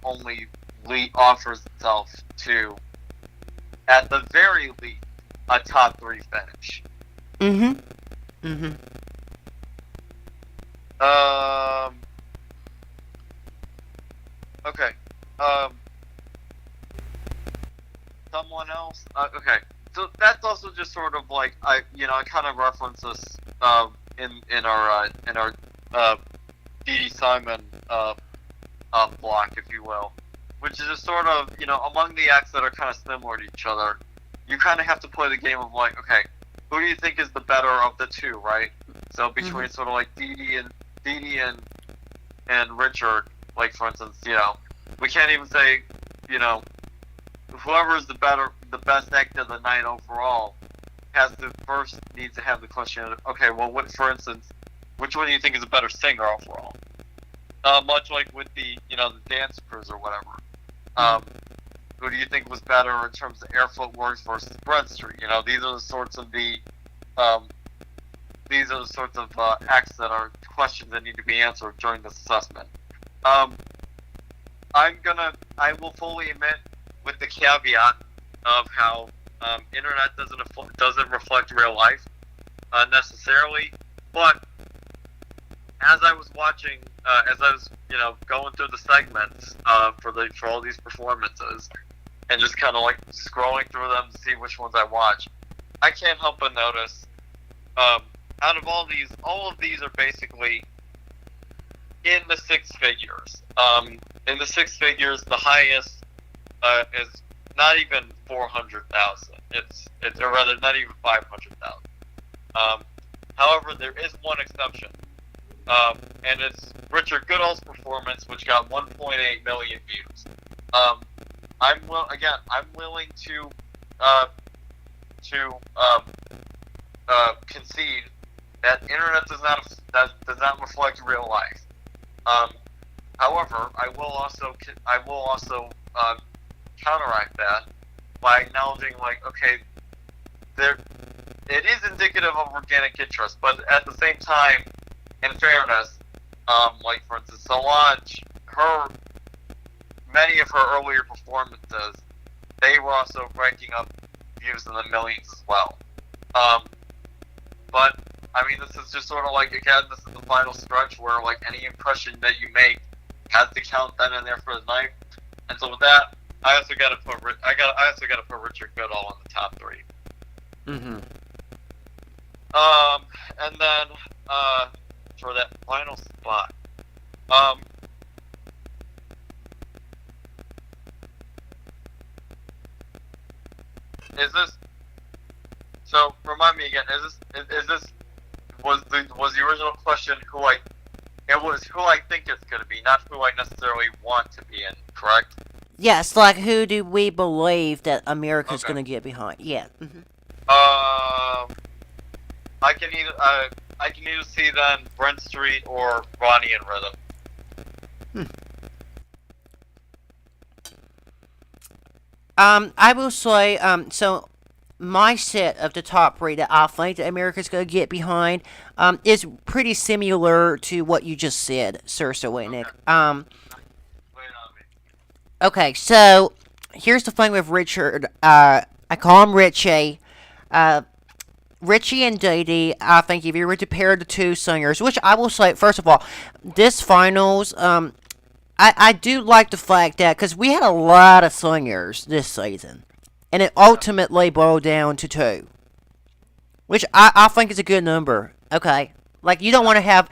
only offers itself to, at the very least, a top 3 finish. Mm-hmm. Okay. Someone else. Okay. So that's also just sort of like I kind of reference this in our Dee Simon block, if you will, which is just sort of among the acts that are kind of similar to each other. You kind of have to play the game of like, okay, who do you think is the better of the two, right? So between sort of like Dee and Richard, like for instance, we can't even say whoever is the best act of the night overall needs to have the question of, okay, well, for instance, which one do you think is a better singer overall? Much like with the the dance crews or whatever. Who do you think was better in terms of air footworks versus breadstreet? These are the sorts of acts that are questions that need to be answered during this assessment. I will fully admit, with the caveat of how internet doesn't reflect real life necessarily, but as I was watching, going through the segments for all these performances, and just kind of like scrolling through them to see which ones I watch, I can't help but notice, out of all of these are basically in the 6 figures. In the 6 figures, the highest is not even 400,000. Or rather, not even 500,000. However, there is one exception. And it's Richard Goodall's performance, which got 1.8 million views. I'm willing to concede that internet does not reflect real life. However, I will also counteract that by acknowledging, like, okay, it is indicative of organic interest, but at the same time, in fairness, like for instance, Solange, many of her earlier performances, they were also ranking up views in the millions as well. But I mean, this is just sort of like, again, this is the final stretch where like any impression that you make has to count then and there for the night. And so with that, I also got to put Richard Goodall in the top 3. Mm-hmm. And then for that final spot, is this? So remind me again. Is this was the original question It was who I think it's going to be, not who I necessarily want to be in. Correct? Yes, like who do we believe that America's Okay. going to get behind? Yeah. I can either see then Brent Street or Ronnie and Rhythm. I will say, so my set of the top three that I think that America's going to get behind, is pretty similar to what you just said, Sir Serwetnyk. Okay. Wait on me. Okay, so here's the thing with Richard. I call him Richie. Richie and Dee Dee, I think if you were to pair the two singers, which I will say, first of all, this finals, I do like the fact that, because we had a lot of singers this season, and it ultimately boiled down to two, which I think is a good number. Okay, like you don't want to have.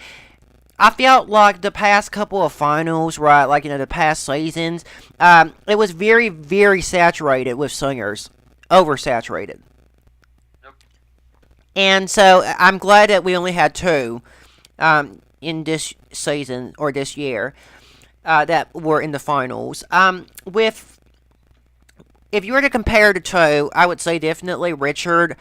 I felt like the past couple of finals, right, like the past seasons, it was very, very saturated with singers, oversaturated. Nope. And so I'm glad that we only had two in this season or this year that were in the finals. With if you were to compare the two, I would say definitely Richard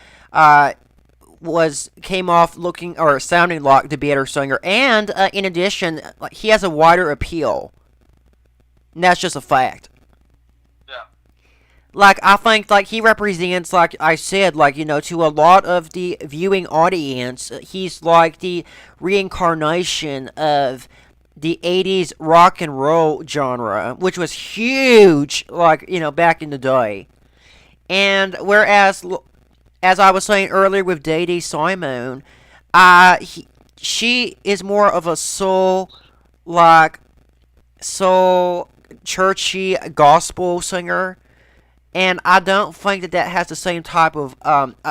came off looking or sounding like the better singer, and in addition, like he has a wider appeal. And that's just a fact. Yeah. Like I think like he represents, like I said, like to a lot of the viewing audience, he's like the reincarnation of the 80s rock and roll genre, which was huge like back in the day. And whereas as I was saying earlier with Dee Dee Simon, she is more of a like soul churchy gospel singer, and I don't think that has the same type of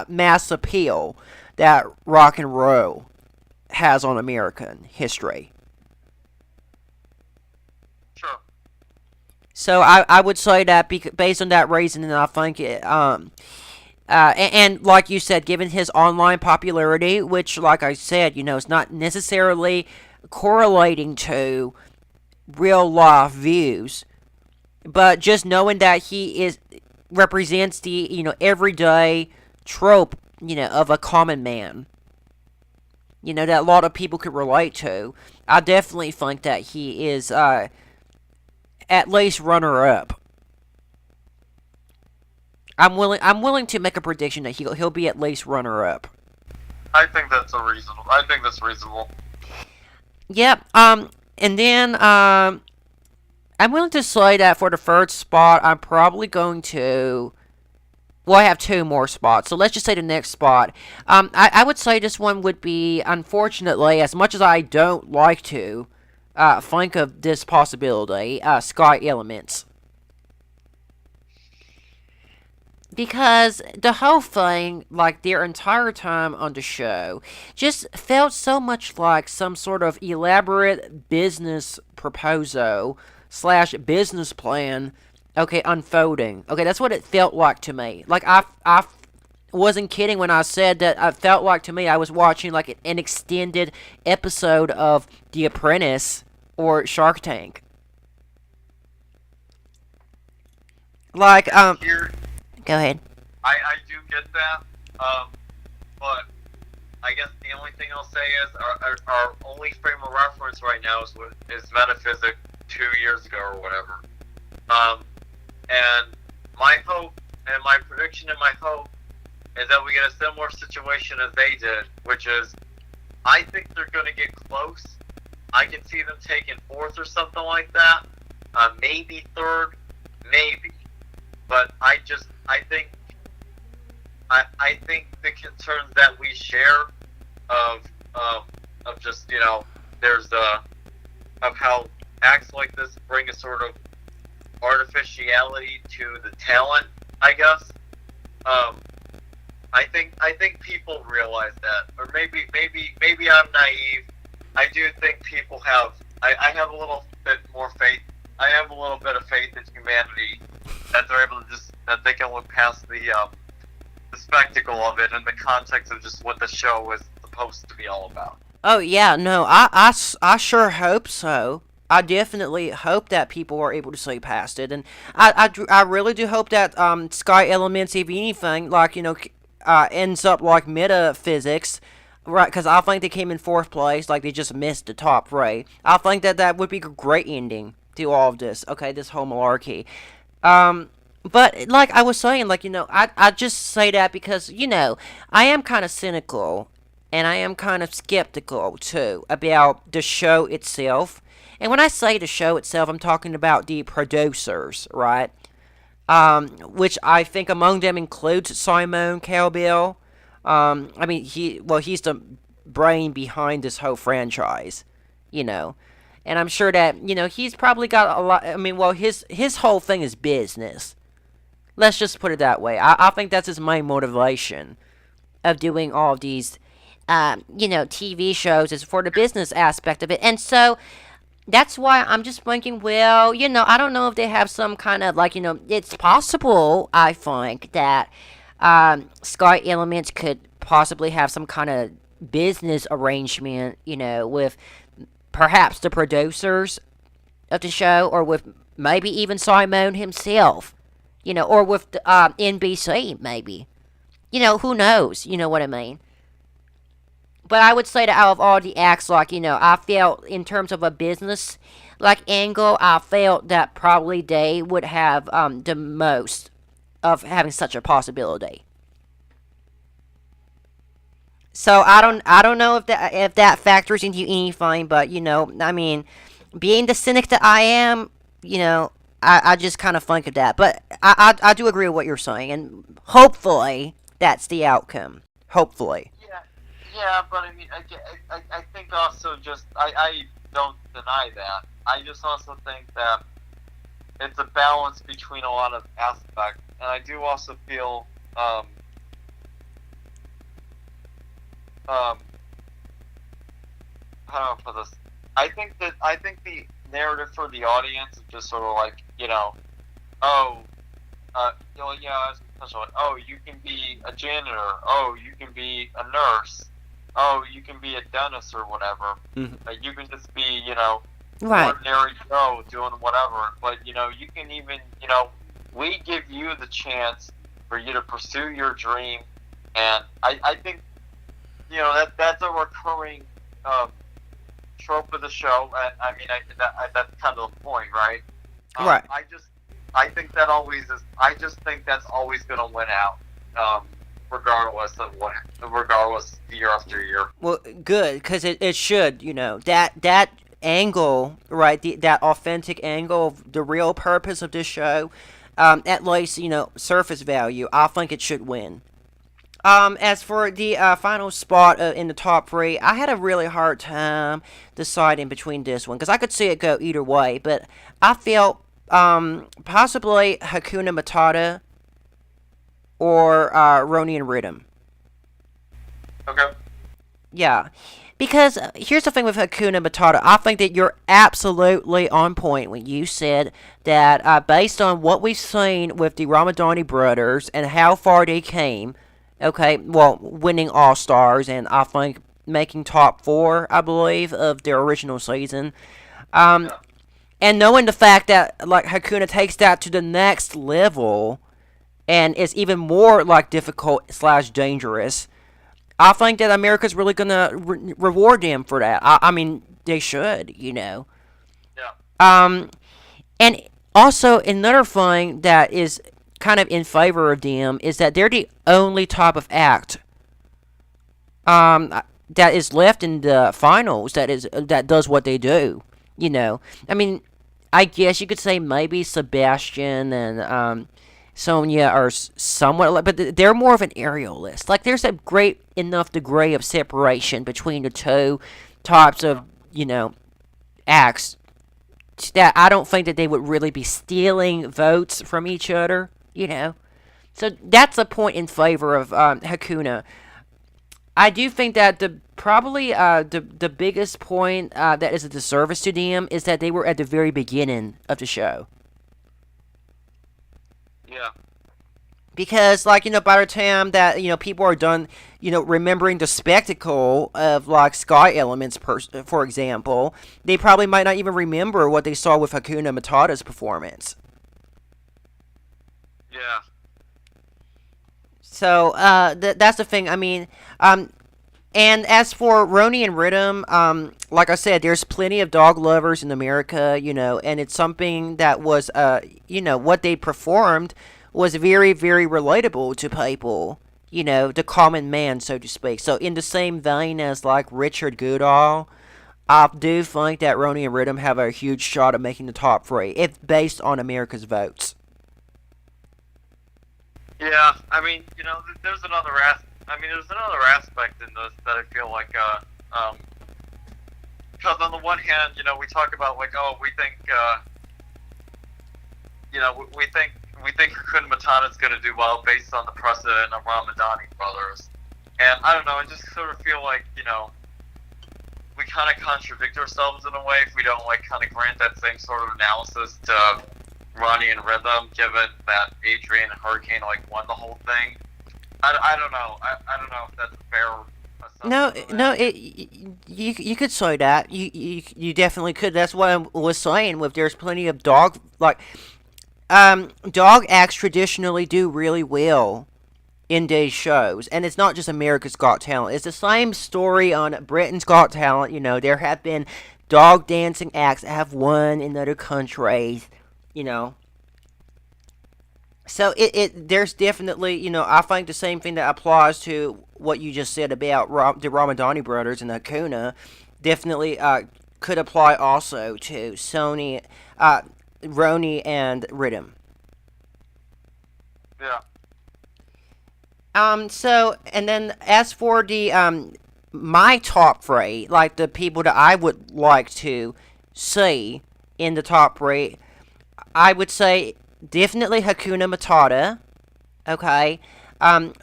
mass appeal that rock and roll has on American history. Sure. So I would say that based on that reasoning, I think it, and like you said, given his online popularity, which, like I said, is not necessarily correlating to real life views, but just knowing that he represents the everyday trope of a common man, that a lot of people could relate to. I definitely think that he is at least runner up. I'm willing to make a prediction that he'll be at least runner up. I think that's reasonable. Yep. And then I'm willing to say that for the third spot, I'm probably going to. Well, I have two more spots, so let's just say the next spot. I would say this one would be, unfortunately, as much as I don't like to think of this possibility, Sky Elements. Because the whole thing, like their entire time on the show, just felt so much like some sort of elaborate business proposal / business plan, okay, unfolding. Okay, that's what it felt like to me. Like, I wasn't kidding when I said that I felt like to me I was watching like an extended episode of The Apprentice or Shark Tank. Like, Here, go ahead. I do get that, but I guess the only thing I'll say is our only frame of reference right now is Metaphysic 2 years ago or whatever. And my hope and my prediction and my hope is that we get a similar situation as they did, which is I think they're going to get close. I can see them taking fourth or something like that, maybe third, maybe. But I think the concerns that we share of just there's of how acts like this bring a sort of artificiality to the talent, I guess. I think people realize that, or maybe I'm naive. I do think people have. I have a little bit more faith. I have a little bit of faith in humanity that they're able to that they can look past the spectacle of it in the context of just what the show is supposed to be all about. Oh yeah, no, I sure hope so. I definitely hope that people are able to see past it, and I really do hope that Sky Elements, if anything, like ends up like metaphysics, right? Because I think they came in fourth place, like they just missed the top three. I think that that would be a great ending to all of this. Okay, this whole malarkey. Um, but like I was saying, like I just say that because I am kind of cynical, and I am kind of skeptical too about the show itself. And when I say the show itself, I'm talking about the producers, right? Which I think among them includes Simon Cowbell. I mean, he's the brain behind this whole franchise, you know. And I'm sure that he's probably got a lot. I mean, well, his whole thing is business. Let's just put it that way. I think that's his main motivation of doing all of these, TV shows is for the business aspect of it. And so that's why I'm just thinking, well, I don't know if they have some kind of like, it's possible, I think, that Sky Elements could possibly have some kind of business arrangement, with perhaps the producers of the show, or with maybe even Simon himself, or with the, NBC, maybe. Who knows? You know what I mean? But I would say that out of all the acts, like, I felt in terms of a business, like, angle, I felt that probably they would have the most of having such a possibility. So I don't know if that factors into anything, but I mean, being the cynic that I am, I just kind of think of that. But I do agree with what you're saying, and hopefully that's the outcome. Hopefully. Yeah, yeah, but I mean, I think also just I don't deny that. I just also think that it's a balance between a lot of aspects, and I do also feel um how do I put this? I think the narrative for the audience is just sort of like oh yeah, essentially, oh, you can be a janitor, oh, you can be a nurse, oh, you can be a dentist or whatever. You can just be Right. ordinary Joe doing whatever, but you can even we give you the chance for you to pursue your dream, and I think that's a recurring trope of the show, and I mean that's kind of the point, right? Right. I think that always is. I just think that's always going to win out, regardless year after year. Well, good, because it should, that angle, right? That authentic angle of the real purpose of this show, at least surface value. I think it should win. As for the final spot in the top three, I had a really hard time deciding between this one because I could see it go either way, but I felt possibly Hakuna Matata or Roni and Rhythm. Okay. Yeah, because here's the thing with Hakuna Matata. I think that you're absolutely on point when you said that based on what we've seen with the Ramadani brothers and how far they came, okay, well, winning All Stars and I think making top four, I believe, of their original season. Um, Yeah. and knowing the fact that like Hakuna takes that to the next level and is even more like difficult slash dangerous, I think that America's really gonna reward them for that. I mean, they should. Yeah. Um, and also another thing that is kind of in favor of them is that they're the only type of act that is left in the finals that does what they do. I mean, I guess you could say maybe Sebastian and Sonya are somewhat, but they're more of an aerialist. Like there's a great enough degree of separation between the two types of acts that I don't think that they would really be stealing votes from each other. So that's a point in favor of Hakuna. I do think that the biggest point that is a disservice to them is that they were at the very beginning of the show. Yeah. because like by the time that people are done remembering the spectacle of like sky elements for example, they probably might not even remember what they saw with Hakuna Matata's performance. Yeah. So that's the thing. I mean, and as for Roni and Rhythm, like I said, there's plenty of dog lovers in America, and it's something that was, what they performed was very, very relatable to people, the common man, so to speak. So in the same vein as like Richard Goodall, I do think that Roni and Rhythm have a huge shot at making the top three, if based on America's votes. Yeah, I mean, there's another there's another aspect in this that I feel like, because on the one hand, we talk about like, oh, we think, we think Hakuna Matata is going to do well based on the precedent of Ramadani brothers, and I don't know, I just sort of feel like, we kind of contradict ourselves in a way if we don't like kind of grant that same sort of analysis to Ronnie and Rhythm, given that Adrian and Hurricane like won the whole thing. I don't know. I don't know if that's a fair No, assessment of no, that. you could say that. You definitely could. That's what I was saying. With there's plenty of dog like dog acts traditionally do really well in these shows, and it's not just America's Got Talent. It's the same story on Britain's Got Talent. There have been dog dancing acts that have won in other countries. You know, so there's definitely I think the same thing that applies to what you just said about the Ramadani brothers and Hakuna definitely could apply also to Sony, Roni, and Rhythm. Yeah. So and then as for the my top three, like the people that I would like to see in the top three, I would say definitely Hakuna Matata. Okay.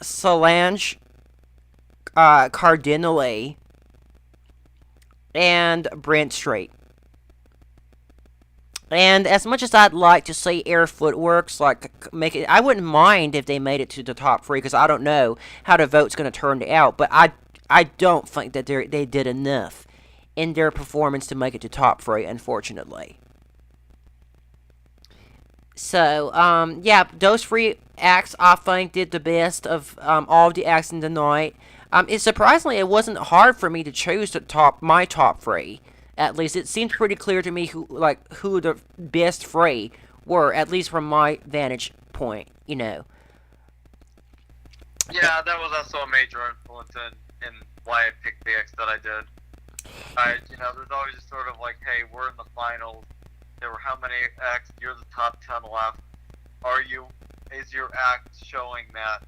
Solange Cardinale and Brent Street. And as much as I'd like to see Air Footworks, like make it, I wouldn't mind if they made it to the top three because I don't know how the vote's going to turn out. But I don't think that they did enough in their performance to make it to top three, unfortunately. So, yeah, those three acts I think did the best of all of the acts in the night. It surprisingly it wasn't hard for me to choose my top three. At least it seemed pretty clear to me who the best three were, at least from my vantage point. Yeah, that was also a major influence in why I picked the X that I did. There's always just sort of like, hey, we're in the finals. There were how many acts? You're the top 10 left. Is your act showing that,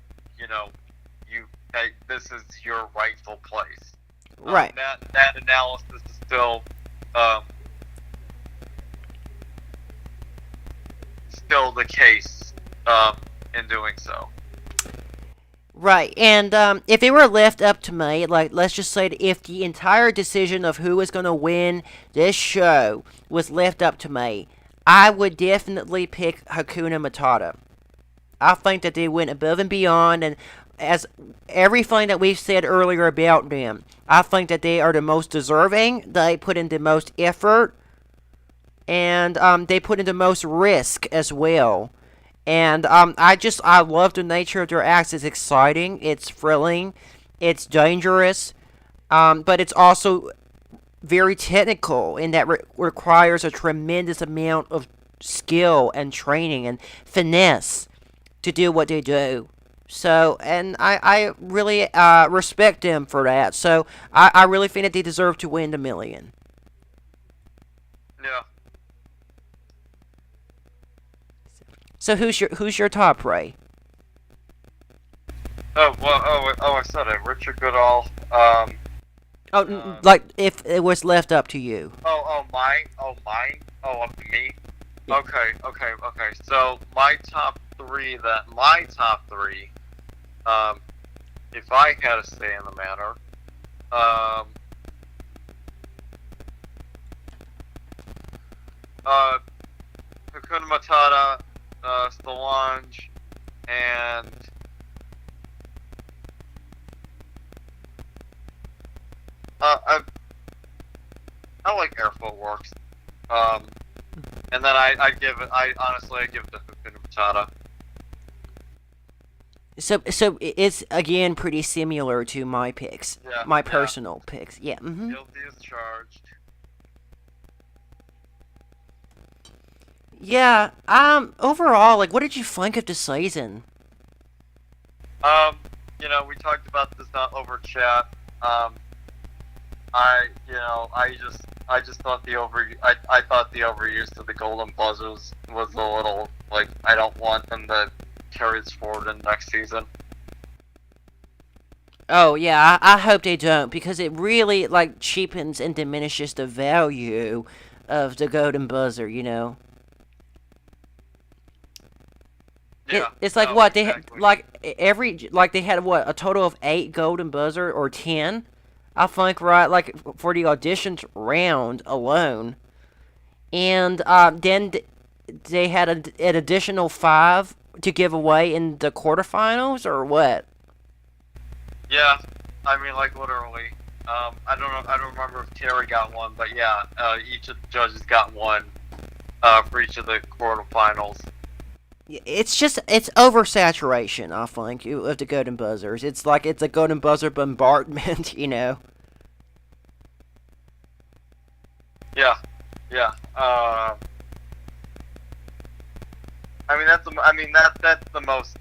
this is your rightful place? Right. That analysis is um, still the case, in doing so. Right, and if it were left up to me, like let's just say that if the entire decision of who is going to win this show was left up to me, I would definitely pick Hakuna Matata. I think that they went above and beyond, and as everything that we've said earlier about them, I think that they are the most deserving. They put in the most effort, and they put in the most risk as well. And I love the nature of their acts. It's exciting, it's thrilling, it's dangerous, but it's also very technical in that requires a tremendous amount of skill and training and finesse to do what they do. So, and I really respect them for that. So, I really think that they deserve to win the million. Yeah. So, who's your top, Ray? Oh well. I said it. Richard Goodall. Oh, like if it was left up to you. Mine. Mine. Up to me. Yeah. Okay. So my top three. If I had a say in the matter, Hakuna Matata, Solange, and I like Air Footworks. Um, and then I honestly I give it to Hakuna Matata. So it's again pretty similar to my picks, Yeah, my yeah. personal picks. Yeah. Guilty as charged. Yeah. Overall, like, what did you think of the season? Um, we talked about this not over chat. Um, I just thought I thought the overuse of the golden buzzers was a little like I don't want them to carry this forward in next season. Oh yeah, I hope they don't because it really like cheapens and diminishes the value of the golden buzzer. Yeah, It's like no, what they exactly. like every like they had what a total of 8 golden buzzer or 10, I think, right? Like for the auditions round alone, and then they had an additional 5 to give away in the quarterfinals or what? Yeah, I mean like literally. I don't know. I don't remember if Terry got one, but yeah, each of the judges got one for each of the quarterfinals. It's oversaturation, I think, of the golden buzzers. It's like it's a golden buzzer bombardment, Yeah, yeah. I mean that's the most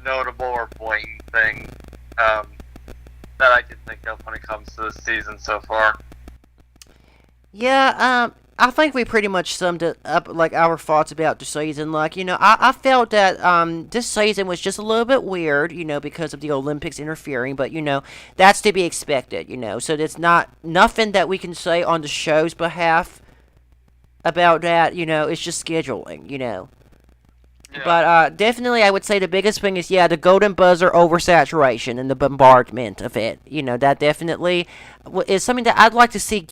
notable or blatant thing um, that I can think of when it comes to this season so far. Yeah, I think we pretty much summed it up, like our thoughts about the season. Like, I felt that this season was just a little bit weird, because of the Olympics interfering. But that's to be expected, So it's not nothing that we can say on the show's behalf about that. It's just scheduling. Yeah, But definitely, I would say the biggest thing is, yeah, the golden buzzer oversaturation and the bombardment of it. That definitely is something that I'd like to see